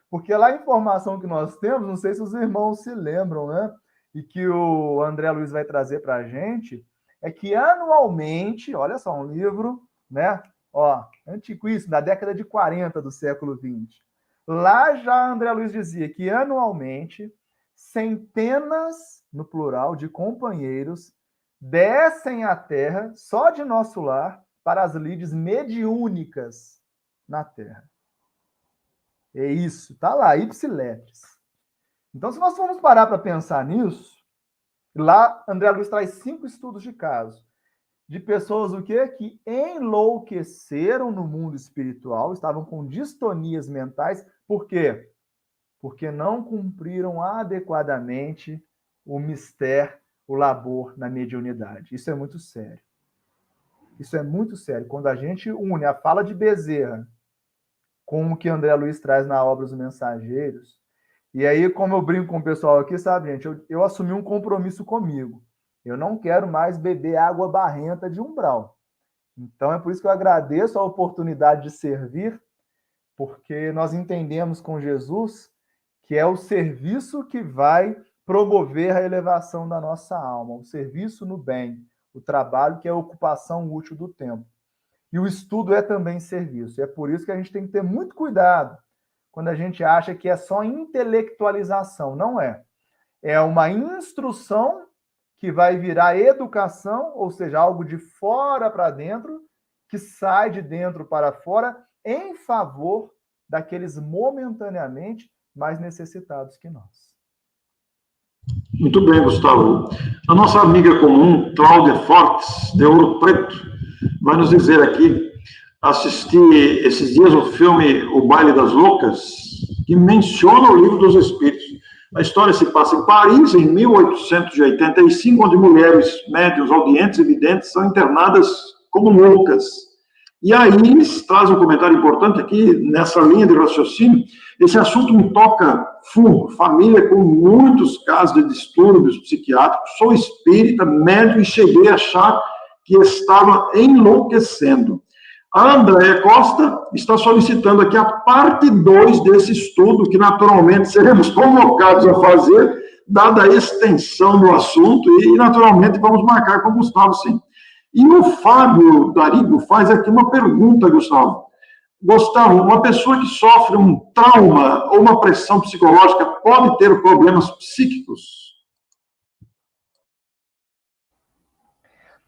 S4: Porque lá a informação que nós temos, não sei se os irmãos se lembram, né? E que o André Luiz vai trazer para a gente, é que anualmente, olha só, um livro, né? Ó, antiquíssimo, da década de 40 do século XX. Lá já André Luiz dizia que anualmente centenas, no plural, de companheiros descem à Terra, só de nosso lar, para as lides mediúnicas na Terra. É isso, tá lá, ipsiletris. Então, se nós formos parar para pensar nisso, lá André Luiz traz 5 estudos de caso de pessoas o quê? Que enlouqueceram no mundo espiritual, estavam com distonias mentais. Por quê? Porque não cumpriram adequadamente o mistério, o labor na mediunidade. Isso é muito sério. Isso é muito sério. Quando a gente une a fala de Bezerra com o que André Luiz traz na obra Os Mensageiros, e aí, como eu brinco com o pessoal aqui, sabe, gente, eu assumi um compromisso comigo. Eu não quero mais beber água barrenta de umbral. Então, é por isso que eu agradeço a oportunidade de servir, porque nós entendemos com Jesus que é o serviço que vai promover a elevação da nossa alma, o serviço no bem, o trabalho que é a ocupação útil do tempo. E o estudo é também serviço. É por isso que a gente tem que ter muito cuidado quando a gente acha que é só intelectualização. Não é. É uma instrução que vai virar educação, ou seja, algo de fora para dentro, que sai de dentro para fora, em favor daqueles momentaneamente mais necessitados que nós.
S3: Muito bem, Gustavo. A nossa amiga comum, Cláudia Fortes, de Ouro Preto, vai nos dizer aqui, assisti esses dias o filme O Baile das Loucas, que menciona o Livro dos Espíritos. A história se passa em Paris, em 1885, onde mulheres médiuns, audientes e videntes são internadas como loucas. E aí eles trazem um comentário importante aqui, nessa linha de raciocínio. Esse assunto me toca fundo. Família com muitos casos de distúrbios psiquiátricos. Sou espírita, médium, e cheguei a achar que estava enlouquecendo. A Andréia Costa está solicitando aqui a parte 2 desse estudo, que naturalmente seremos convocados a fazer, dada a extensão do assunto, e naturalmente vamos marcar com o Gustavo, sim. E o Fábio Darigo faz aqui uma pergunta, Gustavo. Gustavo, uma pessoa que sofre um trauma ou uma pressão psicológica pode ter problemas psíquicos?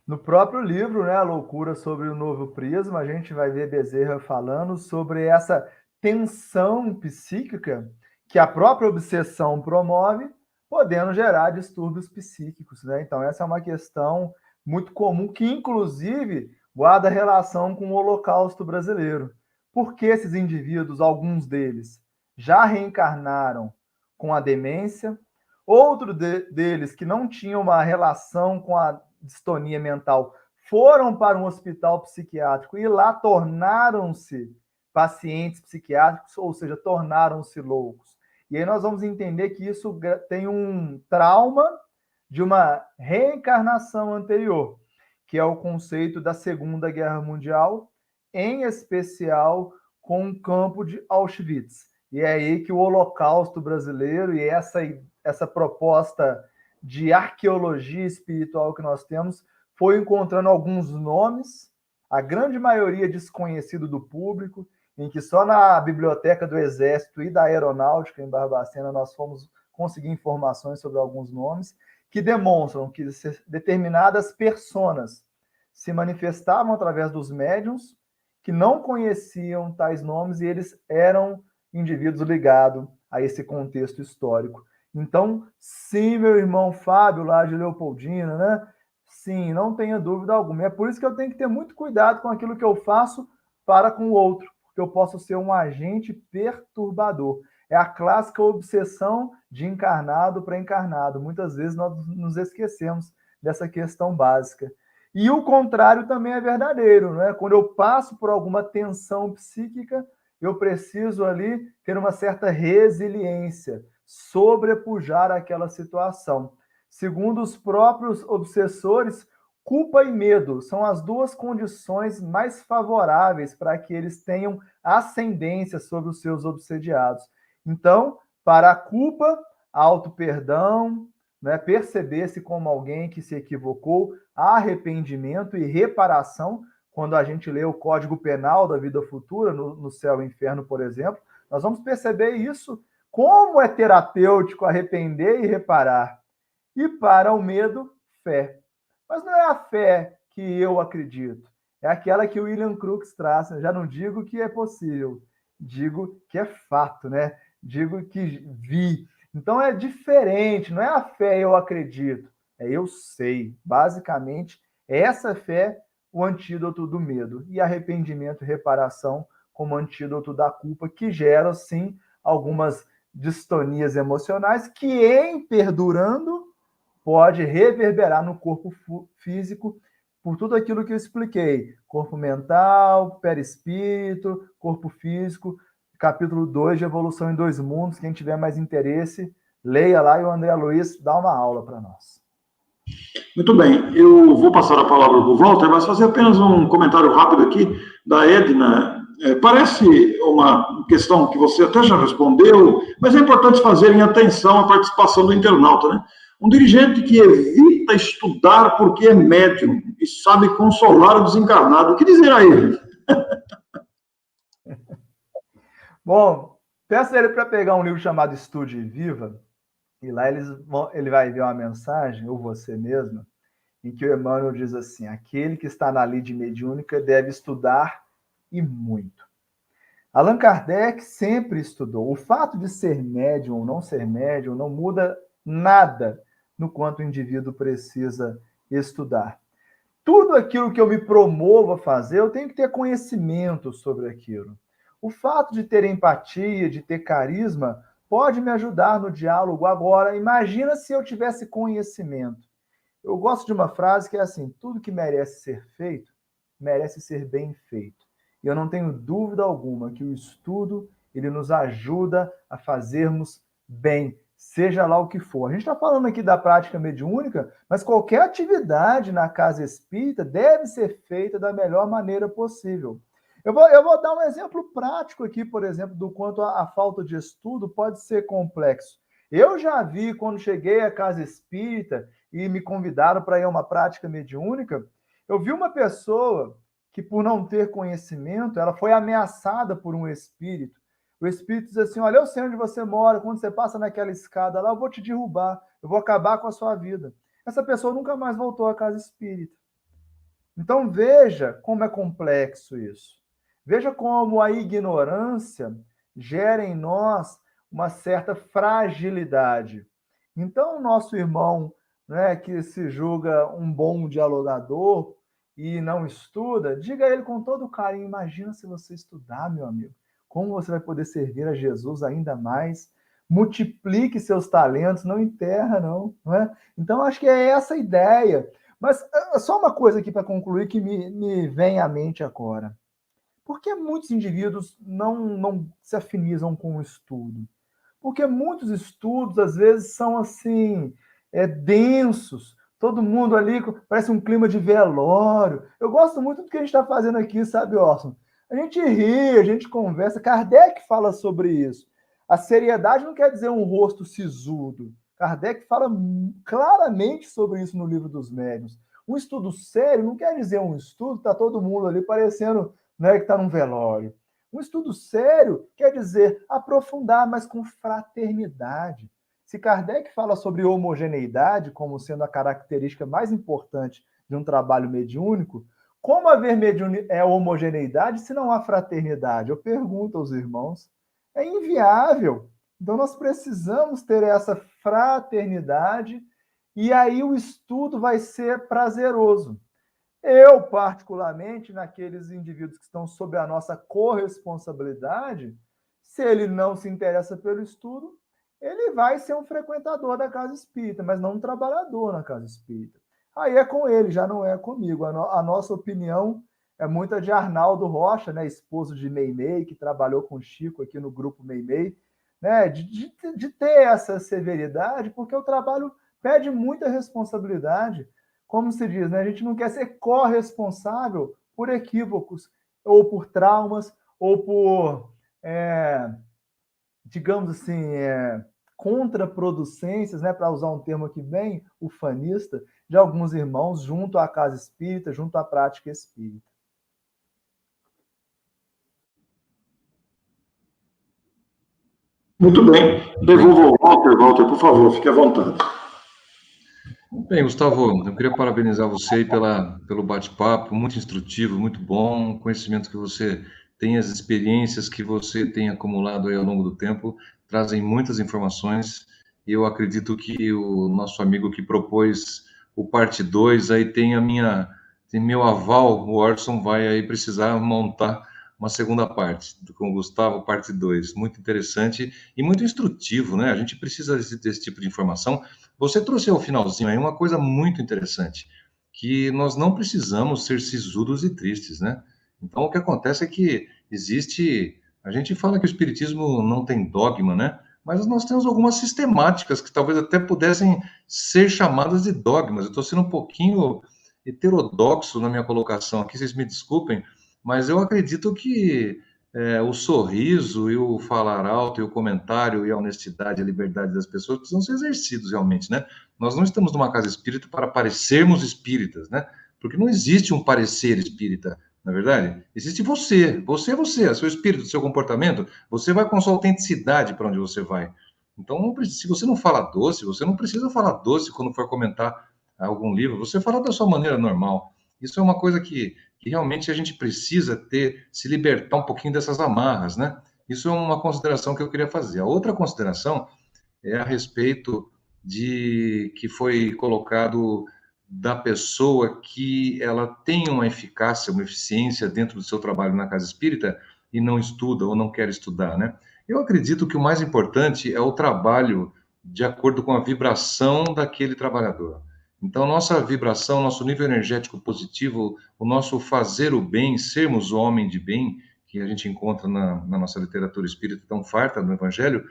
S4: No próprio livro, né, A Loucura sobre o Novo Prisma, a gente vai ver Bezerra falando sobre essa tensão psíquica que a própria obsessão promove, podendo gerar distúrbios psíquicos, né? Então, essa é uma questão muito comum, que inclusive guarda relação com o Holocausto brasileiro. Porque esses indivíduos, alguns deles, já reencarnaram com a demência, outros deles que não tinham uma relação com a distonia mental, foram para um hospital psiquiátrico e lá tornaram-se pacientes psiquiátricos, ou seja, tornaram-se loucos. E aí nós vamos entender que isso tem um trauma de uma reencarnação anterior, que é o conceito da Segunda Guerra Mundial, em especial com o campo de Auschwitz. E é aí que o Holocausto brasileiro e essa proposta de arqueologia espiritual que nós temos foi encontrando alguns nomes, a grande maioria desconhecido do público, em que só na Biblioteca do Exército e da Aeronáutica, em Barbacena, nós fomos conseguir informações sobre alguns nomes, que demonstram que determinadas personas se manifestavam através dos médiuns, que não conheciam tais nomes, e eles eram indivíduos ligados a esse contexto histórico. Então, sim, meu irmão Fábio, lá de Leopoldina, né? Sim, não tenha dúvida alguma. É por isso que eu tenho que ter muito cuidado com aquilo que eu faço para com o outro, porque eu posso ser um agente perturbador. É a clássica obsessão de encarnado para encarnado. Muitas vezes nós nos esquecemos dessa questão básica. E o contrário também é verdadeiro, né? Quando eu passo por alguma tensão psíquica, eu preciso ali ter uma certa resiliência, sobrepujar aquela situação. Segundo os próprios obsessores, culpa e medo são as duas condições mais favoráveis para que eles tenham ascendência sobre os seus obsediados. Então, para a culpa, auto-perdão, né, perceber-se como alguém que se equivocou, arrependimento e reparação. Quando a gente lê o Código Penal da Vida Futura, no Céu e Inferno, por exemplo, nós vamos perceber isso, como é terapêutico arrepender e reparar. E para o medo, fé. Mas não é a fé que eu acredito, é aquela que o William Crookes traz. Eu já não digo que é possível, digo que é fato, né? Digo que vi. Então é diferente, não é a fé eu acredito, é eu sei. Basicamente, essa fé o antídoto do medo, e arrependimento e reparação como antídoto da culpa, que gera, sim, algumas distonias emocionais que, em perdurando, pode reverberar no corpo físico por tudo aquilo que eu expliquei. Corpo mental, perispírito, corpo físico, capítulo 2 de Evolução em Dois Mundos. Quem tiver mais interesse, leia lá e o André Luiz dá uma aula para nós.
S3: Muito bem, eu vou passar a palavra para o Walter, mas fazer apenas um comentário rápido aqui da Edna. Parece uma questão que você até já respondeu, mas é importante fazerem atenção à participação do internauta, né? Um dirigente que evita estudar porque é médium e sabe consolar o desencarnado. O que dizer a ele?
S4: Bom, peço a ele para pegar um livro chamado Estude e Viva, e lá ele vai ver uma mensagem, ou você mesmo, em que o Emmanuel diz assim: aquele que está na lide mediúnica deve estudar e muito. Allan Kardec sempre estudou. O fato de ser médium ou não ser médium não muda nada no quanto o indivíduo precisa estudar. Tudo aquilo que eu me promovo a fazer, eu tenho que ter conhecimento sobre aquilo. O fato de ter empatia, de ter carisma, pode me ajudar no diálogo. Agora, imagina se eu tivesse conhecimento. Eu gosto de uma frase que é assim: tudo que merece ser feito, merece ser bem feito. E eu não tenho dúvida alguma que o estudo, ele nos ajuda a fazermos bem, seja lá o que for. A gente está falando aqui da prática mediúnica, mas qualquer atividade na casa espírita deve ser feita da melhor maneira possível. Eu vou dar um exemplo prático aqui, por exemplo, do quanto a falta de estudo pode ser complexo. Eu já vi, quando cheguei à casa espírita e me convidaram para ir a uma prática mediúnica, eu vi uma pessoa que, por não ter conhecimento, ela foi ameaçada por um espírito. O espírito diz assim: olha, eu sei onde você mora, quando você passa naquela escada lá, eu vou te derrubar, eu vou acabar com a sua vida. Essa pessoa nunca mais voltou à casa espírita. Então veja como é complexo isso. Veja como a ignorância gera em nós uma certa fragilidade. Então, o nosso irmão, né, que se julga um bom dialogador e não estuda, diga a ele com todo carinho: imagina se você estudar, meu amigo, como você vai poder servir a Jesus ainda mais. Multiplique seus talentos, não enterra, não é? Então, acho que é essa a ideia. Mas só uma coisa aqui para concluir que me vem à mente agora. Por que muitos indivíduos não se afinizam com o estudo? Porque muitos estudos, às vezes, são assim, densos. Todo mundo ali parece um clima de velório. Eu gosto muito do que a gente está fazendo aqui, sabe, Orson? A gente ri, a gente conversa. Kardec fala sobre isso. A seriedade não quer dizer um rosto sisudo. Kardec fala claramente sobre isso no Livro dos Médiuns. Um estudo sério não quer dizer um estudo, está todo mundo ali parecendo, né, que está num velório. Um estudo sério quer dizer aprofundar, mas com fraternidade. Se Kardec fala sobre homogeneidade como sendo a característica mais importante de um trabalho mediúnico, como haver homogeneidade se não há fraternidade? Eu pergunto aos irmãos. É inviável. Então, nós precisamos ter essa fraternidade e aí o estudo vai ser prazeroso. Eu, particularmente, naqueles indivíduos que estão sob a nossa corresponsabilidade, se ele não se interessa pelo estudo, ele vai ser um frequentador da casa espírita, mas não um trabalhador na casa espírita. Aí é com ele, já não é comigo. A nossa opinião é muita de Arnaldo Rocha, né, esposo de Meimei, que trabalhou com o Chico aqui no grupo Meimei, né, de ter essa severidade, porque o trabalho pede muita responsabilidade. Como se diz, né, a gente não quer ser corresponsável por equívocos, ou por traumas, ou por, digamos assim, contraproducências, né, para usar um termo aqui bem ufanista, de alguns irmãos junto à casa espírita, junto à prática espírita.
S3: Muito bem. Devolvo ao Walter. Walter, por favor, fique à vontade.
S5: Bem, Gustavo, eu queria parabenizar você aí pelo bate-papo, muito instrutivo, muito bom, conhecimento que você tem, as experiências que você tem acumulado aí ao longo do tempo, trazem muitas informações, e eu acredito que o nosso amigo que propôs o parte 2 aí tem meu aval, o Orson vai aí precisar montar uma segunda parte, com o Gustavo, parte 2, muito interessante e muito instrutivo, né? A gente precisa desse tipo de informação. Você trouxe ao finalzinho aí uma coisa muito interessante, que nós não precisamos ser sisudos e tristes, né? Então, o que acontece é que a gente fala que o espiritismo não tem dogma, né? Mas nós temos algumas sistemáticas que talvez até pudessem ser chamadas de dogmas. Eu estou sendo um pouquinho heterodoxo na minha colocação aqui, vocês me desculpem, mas eu acredito que o sorriso e o falar alto e o comentário e a honestidade e a liberdade das pessoas precisam ser exercidos realmente, né? Nós não estamos numa casa espírita para parecermos espíritas, né? Porque não existe um parecer espírita, na verdade. Existe você, é seu espírito, seu comportamento. Você vai com sua autenticidade para onde você vai. Então, se você não fala doce, você não precisa falar doce quando for comentar algum livro. Você fala da sua maneira normal. Isso é uma coisa que realmente a gente precisa se libertar um pouquinho dessas amarras, né? Isso é uma consideração que eu queria fazer. A outra consideração é a respeito que foi colocado da pessoa que ela tem uma eficácia, uma eficiência dentro do seu trabalho na casa espírita e não estuda ou não quer estudar, né? Eu acredito que o mais importante é o trabalho de acordo com a vibração daquele trabalhador. Então, nossa vibração, nosso nível energético positivo, o nosso fazer o bem, sermos o homem de bem, que a gente encontra na nossa literatura espírita tão farta no Evangelho,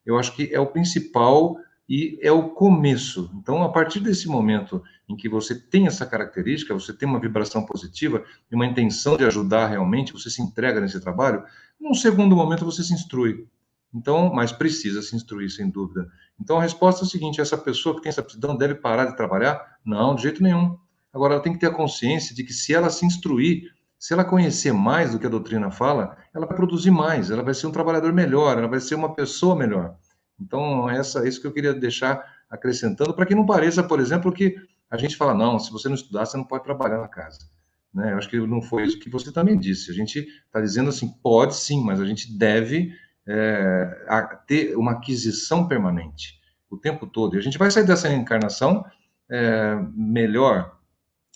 S5: eu acho que é o principal e é o começo. Então, a partir desse momento em que você tem essa característica, você tem uma vibração positiva e uma intenção de ajudar realmente, você se entrega nesse trabalho, num segundo momento você se instrui. Então, mas precisa se instruir, sem dúvida. Então, a resposta é a seguinte: essa pessoa que tem essa aptidão deve parar de trabalhar? Não, de jeito nenhum. Agora, ela tem que ter a consciência de que se ela se instruir, se ela conhecer mais do que a doutrina fala, ela vai produzir mais, ela vai ser um trabalhador melhor, ela vai ser uma pessoa melhor. Então, isso que eu queria deixar acrescentando, para que não pareça, por exemplo, que a gente fala, não, se você não estudar, você não pode trabalhar na casa. Né? Eu acho que não foi isso que você também disse. A gente está dizendo assim, pode sim, mas a gente deve ter uma aquisição permanente o tempo todo. E a gente vai sair dessa encarnação melhor,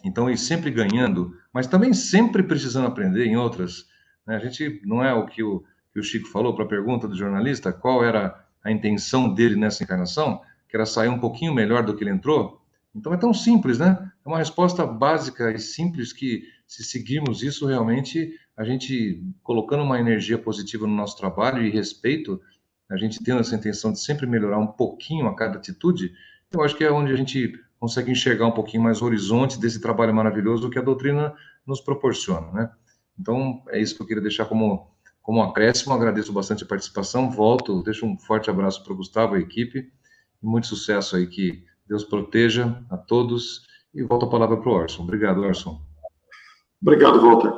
S5: então, e sempre ganhando, mas também sempre precisando aprender em outras. Né? A gente, não é o que o Chico falou para a pergunta do jornalista, qual era a intenção dele nessa encarnação, que era sair um pouquinho melhor do que ele entrou. Então é tão simples, né? É uma resposta básica e simples que, se seguirmos isso, realmente, a gente colocando uma energia positiva no nosso trabalho e respeito, a gente tendo essa intenção de sempre melhorar um pouquinho a cada atitude, eu acho que é onde a gente consegue enxergar um pouquinho mais o horizonte desse trabalho maravilhoso que a doutrina nos proporciona, né? Então, é isso que eu queria deixar como acréscimo. Agradeço bastante a participação, volto, deixo um forte abraço para o Gustavo e a equipe, e muito sucesso aí, que Deus proteja a todos, e volto a palavra para o Orson. Obrigado, Orson.
S3: Obrigado, Walter.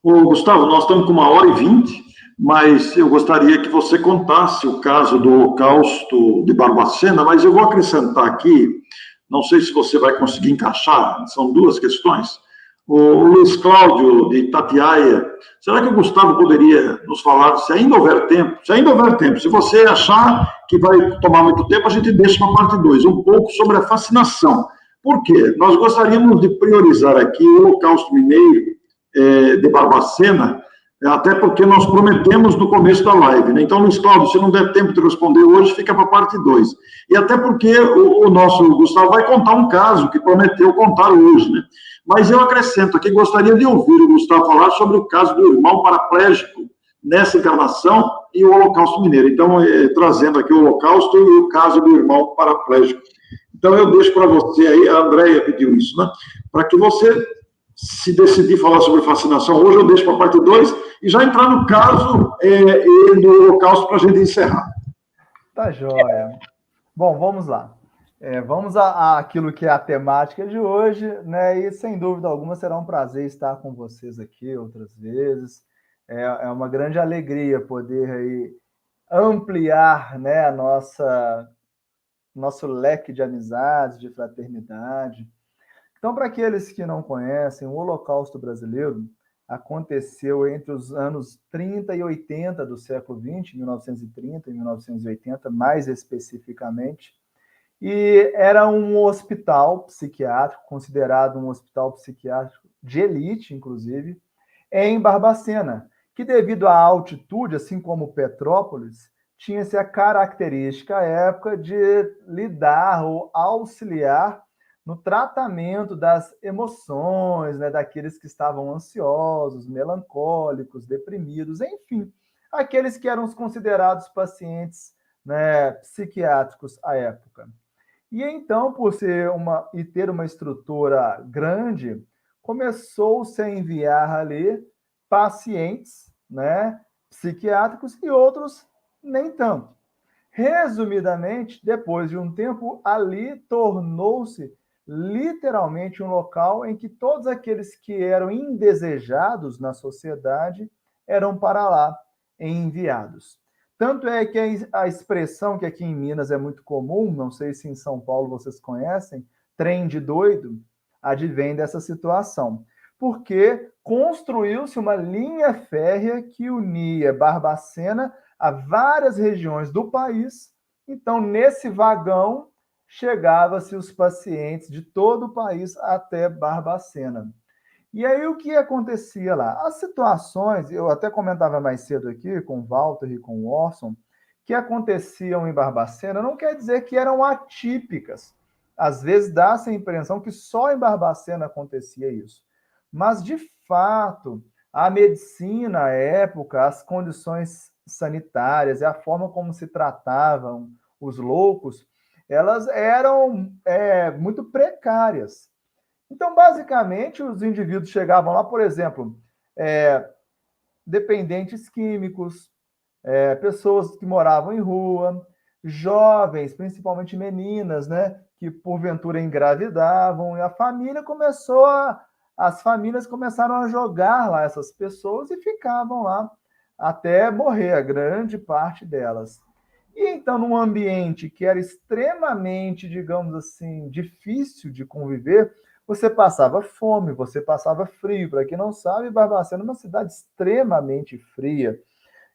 S3: Ô, Gustavo, nós estamos com 1h20, mas eu gostaria que você contasse o caso do Holocausto de Barbacena, mas eu vou acrescentar aqui, não sei se você vai conseguir encaixar, são duas questões. O Luiz Cláudio, de Itatiaia, será que o Gustavo poderia nos falar, se ainda houver tempo, se você achar que vai tomar muito tempo, a gente deixa uma parte 2, um pouco sobre a fascinação. Por quê? Nós gostaríamos de priorizar aqui o Holocausto Mineiro de Barbacena, até porque nós prometemos no começo da live, né? Então, Luiz Cláudio, se não der tempo de responder hoje, fica para a parte 2. E até porque o nosso Gustavo vai contar um caso que prometeu contar hoje, né? Mas eu acrescento aqui, gostaria de ouvir o Gustavo falar sobre o caso do irmão paraplégico nessa encarnação e o Holocausto Mineiro. Então, trazendo aqui o Holocausto e o caso do irmão paraplégico. Então, eu deixo para você aí, a Andréia pediu isso, né? Para que você, se decidir falar sobre fascinação hoje, eu deixo para a parte 2 e já entrar no caso do Holocausto para a gente encerrar.
S4: Tá joia. Bom, vamos lá. Vamos àquilo que é a temática de hoje, né? E sem dúvida alguma será um prazer estar com vocês aqui outras vezes. É uma grande alegria poder aí ampliar, né, nosso leque de amizades, de fraternidade. Então, para aqueles que não conhecem, o Holocausto brasileiro aconteceu entre os anos 30 e 80 do século XX, 1930 e 1980, mais especificamente, e era um hospital psiquiátrico, considerado um hospital psiquiátrico de elite, inclusive, em Barbacena, que devido à altitude, assim como Petrópolis, tinha-se a característica à época de lidar ou auxiliar no tratamento das emoções, né, daqueles que estavam ansiosos, melancólicos, deprimidos, enfim, aqueles que eram considerados pacientes, né, psiquiátricos à época. E então, por ter uma estrutura grande, começou-se a enviar ali pacientes, né, psiquiátricos e outros nem tanto. Resumidamente, depois de um tempo, ali tornou-se literalmente um local em que todos aqueles que eram indesejados na sociedade eram para lá enviados. Tanto é que a expressão que aqui em Minas é muito comum, não sei se em São Paulo vocês conhecem, trem de doido, advém dessa situação. Porque construiu-se uma linha férrea que unia Barbacena a várias regiões do país. Então, nesse vagão, chegava-se os pacientes de todo o país até Barbacena. E aí o que acontecia lá? As situações, eu até comentava mais cedo aqui com o Walter e com o Orson, que aconteciam em Barbacena não quer dizer que eram atípicas. Às vezes dá-se a impressão que só em Barbacena acontecia isso. Mas, de fato, a medicina, à época, as condições sanitárias e a forma como se tratavam os loucos, elas eram muito precárias. Então, basicamente, os indivíduos chegavam lá, por exemplo, dependentes químicos, pessoas que moravam em rua, jovens, principalmente meninas, né, que porventura engravidavam, e as famílias começaram a jogar lá essas pessoas e ficavam lá até morrer, a grande parte delas. E então, num ambiente que era extremamente, digamos assim, difícil de conviver, você passava fome, você passava frio. Para quem não sabe, Barbacena é uma cidade extremamente fria.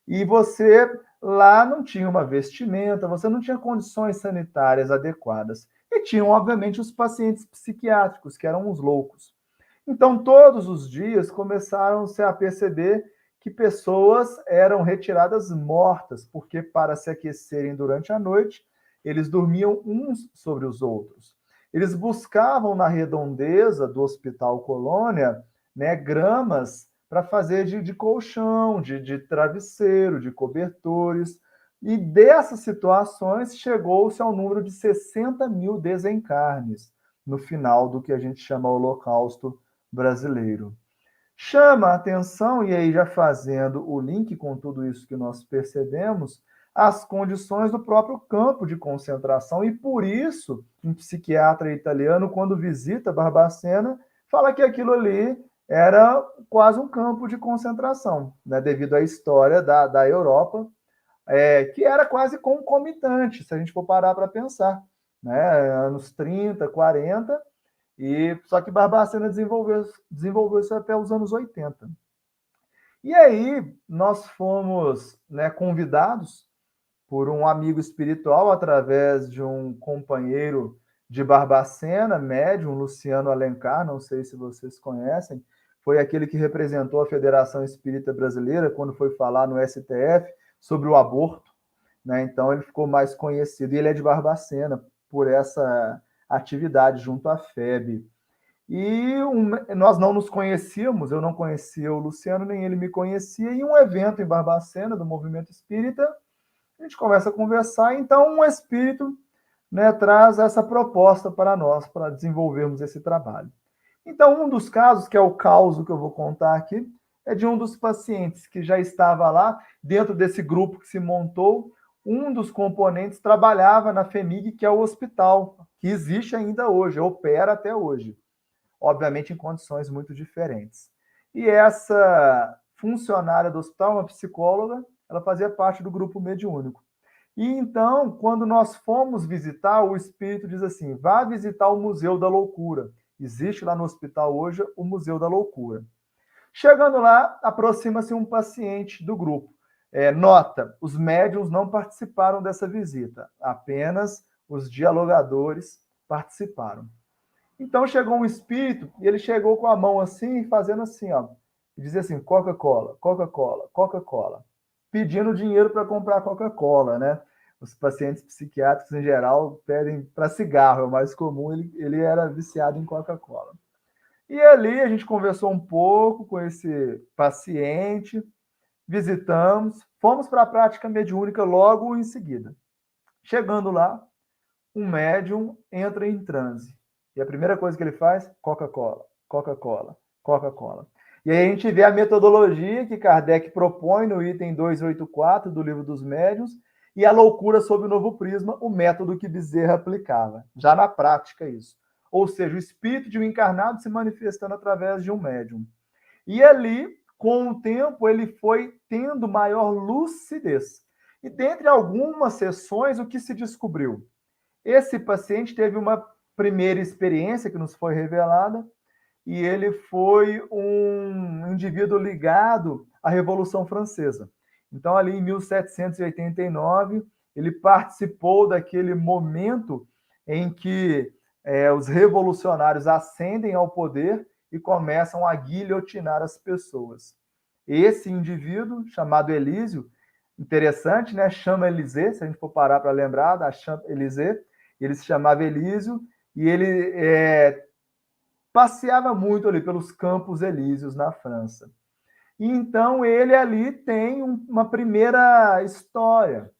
S4: E você lá não tinha uma vestimenta, você não tinha condições sanitárias adequadas. E tinham, obviamente, os pacientes psiquiátricos, que eram os loucos. Então, todos os dias começaram-se a perceber que pessoas eram retiradas mortas, porque para se aquecerem durante a noite, eles dormiam uns sobre os outros. Eles buscavam na redondeza do Hospital Colônia, né, gramas para fazer de colchão, de travesseiro, de cobertores. E dessas situações chegou-se ao número de 60 mil desencarnes no final do que a gente chama Holocausto brasileiro. Chama a atenção, e aí já fazendo o link com tudo isso que nós percebemos, as condições do próprio campo de concentração, e por isso um psiquiatra italiano, quando visita Barbacena, fala que aquilo ali era quase um campo de concentração, né, devido à história da Europa, que era quase concomitante, se a gente for parar para pensar, né, anos 30, 40, só que Barbacena desenvolveu isso até os anos 80. E aí nós fomos, né, convidados por um amigo espiritual, através de um companheiro de Barbacena, médium, Luciano Alencar, não sei se vocês conhecem, foi aquele que representou a Federação Espírita Brasileira quando foi falar no STF sobre o aborto, né? Então ele ficou mais conhecido, e ele é de Barbacena, por essa atividade junto à FEB. E nós não nos conhecíamos, eu não conhecia o Luciano, nem ele me conhecia, e um evento em Barbacena, do Movimento Espírita, a gente começa a conversar, então um espírito, né, traz essa proposta para nós, para desenvolvermos esse trabalho. Então, um dos casos, que é o caso que eu vou contar aqui, é de um dos pacientes que já estava lá, dentro desse grupo que se montou. Um dos componentes trabalhava na FEMIG, que é o hospital, que existe ainda hoje, opera até hoje, obviamente em condições muito diferentes. E essa funcionária do hospital, uma psicóloga, ela fazia parte do grupo mediúnico. E então, quando nós fomos visitar, o espírito diz assim: vá visitar o Museu da Loucura. Existe lá no hospital hoje o Museu da Loucura. Chegando lá, aproxima-se um paciente do grupo. Nota, os médiuns não participaram dessa visita, apenas os dialogadores participaram. Então chegou um espírito, e ele chegou com a mão assim, fazendo assim, ó, e dizia assim: Coca-Cola, Coca-Cola, Coca-Cola, pedindo dinheiro para comprar Coca-Cola, né? Os pacientes psiquiátricos, em geral, pedem para cigarro, é o mais comum, ele era viciado em Coca-Cola. E ali a gente conversou um pouco com esse paciente, visitamos, fomos para a prática mediúnica logo em seguida. Chegando lá, um médium entra em transe. E a primeira coisa que ele faz, Coca-Cola, Coca-Cola, Coca-Cola. E aí a gente vê a metodologia que Kardec propõe no item 284 do Livro dos Médiuns, e a loucura sob o novo prisma, o método que Bezerra aplicava, já na prática isso. Ou seja, o espírito de um encarnado se manifestando através de um médium. E ali, com o tempo, ele foi tendo maior lucidez. E dentre algumas sessões, o que se descobriu? Esse paciente teve uma primeira experiência que nos foi revelada, e ele foi um indivíduo ligado à Revolução Francesa. Então, ali em 1789, ele participou daquele momento em que os revolucionários ascendem ao poder e começam a guilhotinar as pessoas. Esse indivíduo, chamado Elísio, interessante, né? Champs-Élysées, se a gente for parar para lembrar da Champs-Élysées, ele se chamava Elísio e ele passeava muito ali pelos Campos Elíseos na França. E então ele ali tem uma primeira história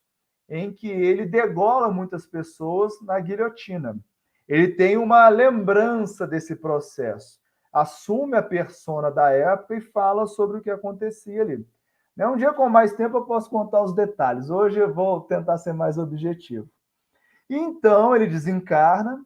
S4: em que ele degola muitas pessoas na guilhotina. Ele tem uma lembrança desse processo, assume a persona da época e fala sobre o que acontecia ali. Um dia com mais tempo eu posso contar os detalhes, hoje eu vou tentar ser mais objetivo. Então ele desencarna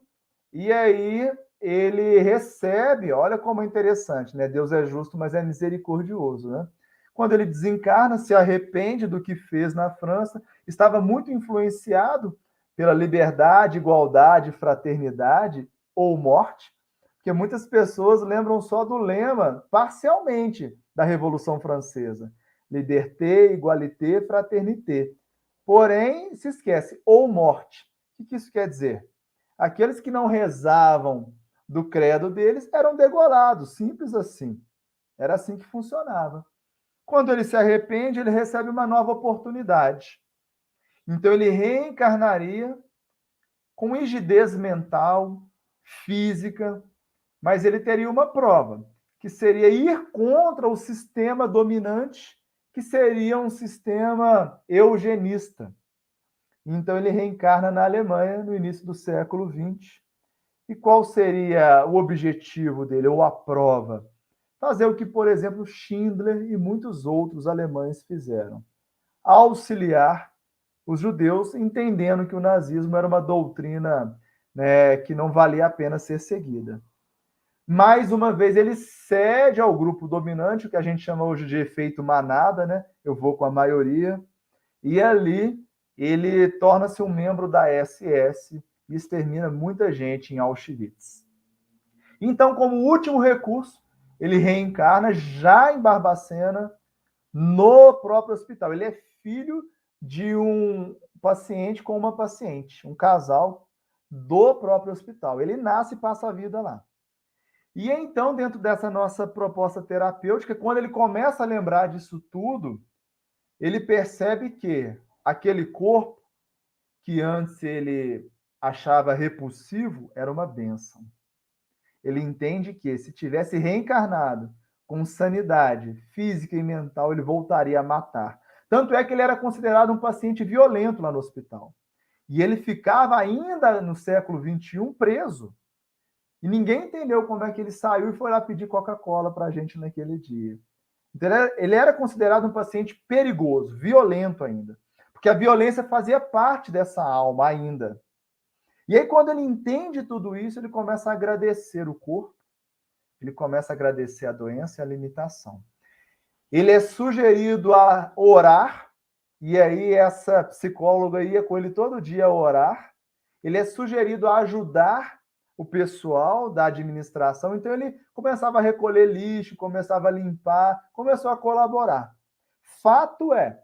S4: e aí ele recebe, olha como é interessante, né? Deus é justo, mas é misericordioso, né? Quando ele desencarna, se arrepende do que fez na França, estava muito influenciado pela liberdade, igualdade, fraternidade ou morte, porque muitas pessoas lembram só do lema, parcialmente, da Revolução Francesa. Liberté, igualité, fraternité. Porém, se esquece, ou morte. O que isso quer dizer? Aqueles que não rezavam do credo deles eram degolados, simples assim. Era assim que funcionava. Quando ele se arrepende, ele recebe uma nova oportunidade. Então, ele reencarnaria com rigidez mental, física, mas ele teria uma prova, que seria ir contra o sistema dominante, que seria um sistema eugenista. Então, ele reencarna na Alemanha no início do século XX. E qual seria o objetivo dele, ou a prova? Fazer o que, por exemplo, Schindler e muitos outros alemães fizeram. Auxiliar os judeus, entendendo que o nazismo era uma doutrina, né, que não valia a pena ser seguida. Mais uma vez, ele cede ao grupo dominante, o que a gente chama hoje de efeito manada, né? Eu vou com a maioria. E ali ele torna-se um membro da SS e extermina muita gente em Auschwitz. Então, como último recurso, ele reencarna já em Barbacena, no próprio hospital. Ele é filho de um paciente com uma paciente, um casal do próprio hospital. Ele nasce e passa a vida lá. E então, dentro dessa nossa proposta terapêutica, quando ele começa a lembrar disso tudo, ele percebe que aquele corpo que antes ele achava repulsivo era uma bênção. Ele entende que se tivesse reencarnado com sanidade física e mental, ele voltaria a matar. Tanto é que ele era considerado um paciente violento lá no hospital. E ele ficava ainda no século XXI preso. E ninguém entendeu como é que ele saiu e foi lá pedir Coca-Cola para a gente naquele dia. Então, ele era considerado um paciente perigoso, violento ainda. Porque a violência fazia parte dessa alma ainda. E aí, quando ele entende tudo isso, ele começa a agradecer o corpo, ele começa a agradecer a doença e a limitação. Ele é sugerido a orar, e aí essa psicóloga ia com ele todo dia a orar. Ele é sugerido a ajudar o pessoal da administração, então ele começava a recolher lixo, começava a limpar, começou a colaborar. Fato é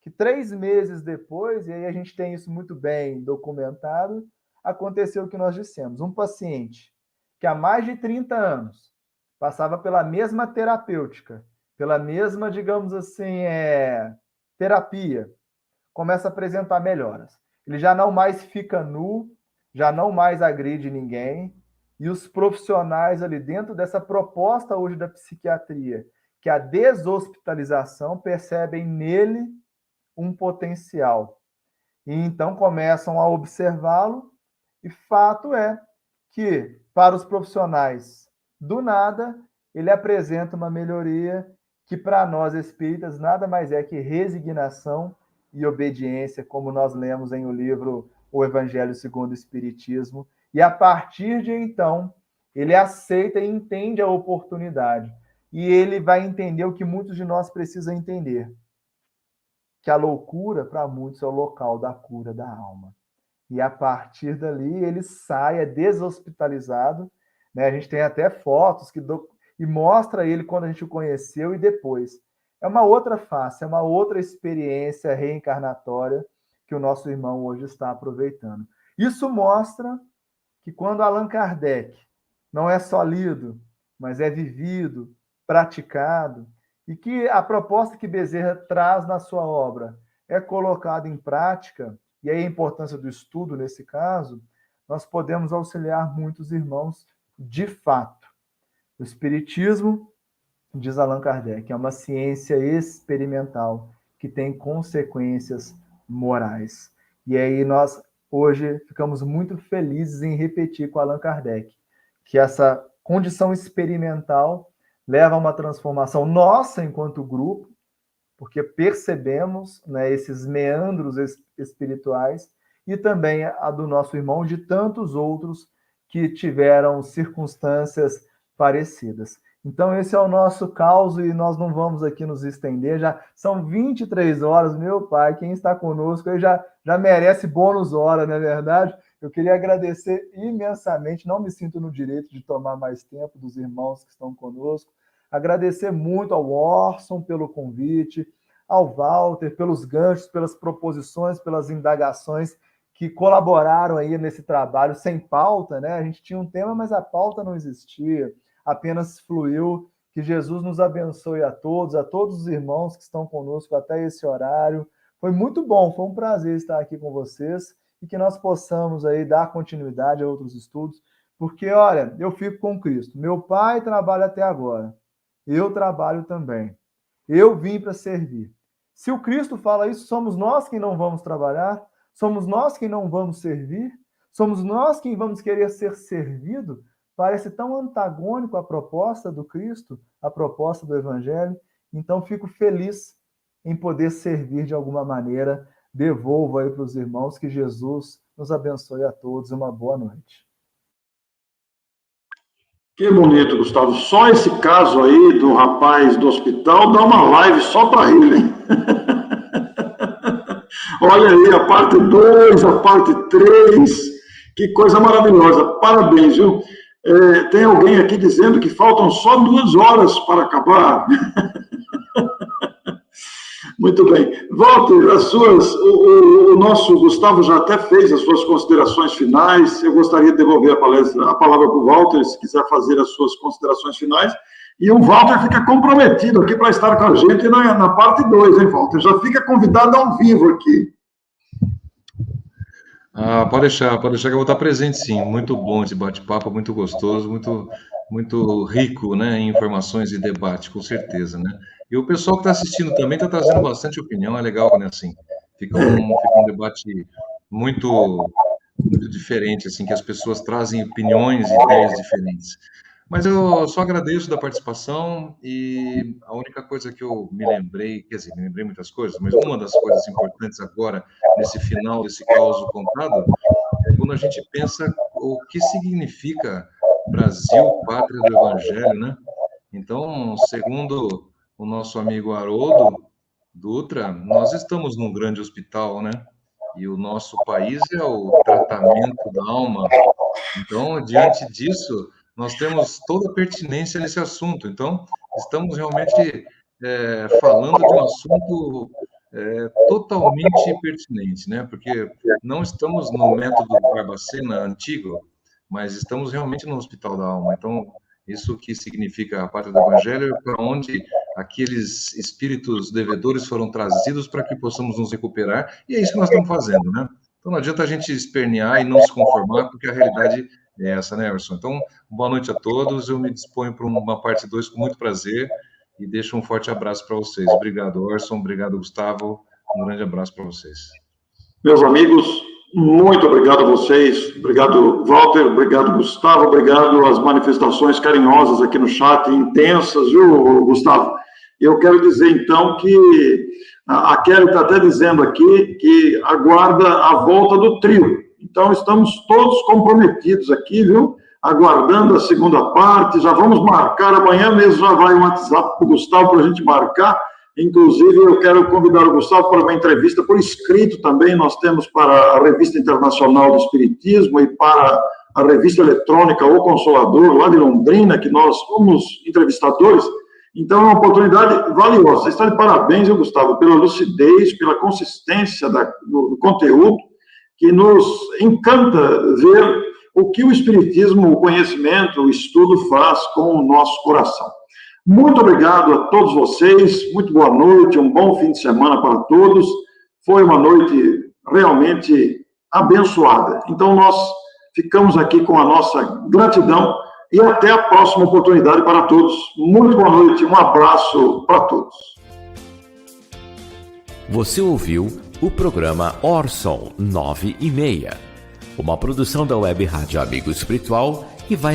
S4: que 3 meses depois, e aí a gente tem isso muito bem documentado, aconteceu o que nós dissemos. Um paciente que há mais de 30 anos passava pela mesma terapêutica, pela mesma, digamos assim, terapia, começa a apresentar melhoras. Ele já não mais fica nu, já não mais agride ninguém, e os profissionais ali dentro dessa proposta hoje da psiquiatria, que é a deshospitalização, percebem nele um potencial. E então começam a observá-lo, e fato é que, para os profissionais, do nada, ele apresenta uma melhoria que, para nós espíritas, nada mais é que resignação e obediência, como nós lemos em o livro O Evangelho segundo o Espiritismo. E, a partir de então, ele aceita e entende a oportunidade. E ele vai entender o que muitos de nós precisam entender, que a loucura, para muitos, é o local da cura da alma. E a partir dali ele sai, é deshospitalizado, né? A gente tem até fotos e mostra ele quando a gente o conheceu e depois. É uma outra face, é uma outra experiência reencarnatória que o nosso irmão hoje está aproveitando. Isso mostra que quando Allan Kardec não é só lido, mas é vivido, praticado, e que a proposta que Bezerra traz na sua obra é colocada em prática, e aí a importância do estudo nesse caso, nós podemos auxiliar muitos irmãos de fato. O Espiritismo, diz Allan Kardec, é uma ciência experimental que tem consequências morais. E aí nós, hoje, ficamos muito felizes em repetir com Allan Kardec que essa condição experimental leva a uma transformação nossa enquanto grupo, porque percebemos, né, esses meandros espirituais, e também a do nosso irmão, de tantos outros que tiveram circunstâncias parecidas. Então, esse é o nosso caos e nós não vamos aqui nos estender. Já são 23 horas, meu pai, quem está conosco aí já merece bônus hora, não é verdade? Eu queria agradecer imensamente, não me sinto no direito de tomar mais tempo dos irmãos que estão conosco. Agradecer muito ao Orson pelo convite, ao Walter pelos ganchos, pelas proposições, pelas indagações que colaboraram aí nesse trabalho sem pauta, né? A gente tinha um tema, mas a pauta não existia, apenas fluiu. Que Jesus nos abençoe a todos os irmãos que estão conosco até esse horário. Foi muito bom, foi um prazer estar aqui com vocês e que nós possamos aí dar continuidade a outros estudos, porque, olha, eu fico com Cristo. Meu pai trabalha até agora, eu trabalho também. Eu vim para servir. Se o Cristo fala isso, somos nós que não vamos trabalhar? Somos nós que não vamos servir? Somos nós que vamos querer ser servido? Parece tão antagônico à proposta do Cristo, à proposta do Evangelho. Então, fico feliz em poder servir de alguma maneira. Devolvo aí para os irmãos, que Jesus nos abençoe a todos. Uma boa noite.
S3: Que bonito, Gustavo. Só esse caso aí do rapaz do hospital dá uma live só para ele, hein? Olha aí, a parte 2, a parte 3, que coisa maravilhosa. Parabéns, viu? Tem alguém aqui dizendo que faltam só 2 horas para acabar. Muito bem. Walter, o nosso Gustavo já até fez as suas considerações finais. Eu gostaria de devolver a palavra para o Walter, se quiser fazer as suas considerações finais. E o Walter fica comprometido aqui para estar com a gente na parte 2, hein, Walter? Já fica convidado ao vivo aqui.
S5: Pode deixar que eu vou estar presente, sim. Muito bom esse bate-papo, muito gostoso, muito rico, né, em informações e debate, com certeza, né? E o pessoal que está assistindo também está trazendo bastante opinião, é legal, né, assim. Fica um debate muito diferente, assim, que as pessoas trazem opiniões e ideias diferentes. Mas eu só agradeço da participação, e a única coisa que eu me lembrei, quer dizer, me lembrei muitas coisas, mas uma das coisas importantes agora, nesse final desse caos contado, é quando a gente pensa o que significa Brasil, pátria do Evangelho, né? Então, segundo o nosso amigo Haroldo Dutra, nós estamos num grande hospital, né? E o nosso país é o tratamento da alma. Então, diante disso, nós temos toda a pertinência nesse assunto. Então, estamos realmente falando de um assunto totalmente pertinente, né? Porque não estamos no método Barbacena antigo, mas estamos realmente no Hospital da Alma. Então, isso que significa a pátria do Evangelho, para onde aqueles espíritos devedores foram trazidos para que possamos nos recuperar, e é isso que nós estamos fazendo, né? Então, não adianta a gente espernear e não se conformar, porque a realidade é essa, né, Emerson? Então, boa noite a todos, eu me disponho para uma parte 2 com muito prazer, e deixo um forte abraço para vocês. Obrigado, Orson, obrigado, Gustavo, um grande abraço para vocês.
S3: Meus amigos, muito obrigado a vocês, obrigado, Walter, obrigado, Gustavo, obrigado às manifestações carinhosas aqui no chat, intensas, viu, Gustavo? Eu quero dizer, então, que a Kelly está até dizendo aqui que aguarda a volta do trio. Então, estamos todos comprometidos aqui, viu? Aguardando a segunda parte, já vamos marcar, amanhã mesmo já vai um WhatsApp para o Gustavo para a gente marcar. Inclusive, eu quero convidar o Gustavo para uma entrevista por escrito também. Nós temos para a Revista Internacional do Espiritismo e para a revista eletrônica O Consolador, lá de Londrina, que nós somos entrevistadores. Então, é uma oportunidade valiosa. Você está de parabéns, Gustavo, pela lucidez, pela consistência do conteúdo, que nos encanta ver o que o Espiritismo, o conhecimento, o estudo faz com o nosso coração. Muito obrigado a todos vocês, muito boa noite, um bom fim de semana para todos. Foi uma noite realmente abençoada. Então, nós ficamos aqui com a nossa gratidão e até a próxima oportunidade para todos. Muito boa noite, um abraço para todos.
S6: Você ouviu o programa Orson 9 e meia, uma produção da Web Rádio Amigo Espiritual que vai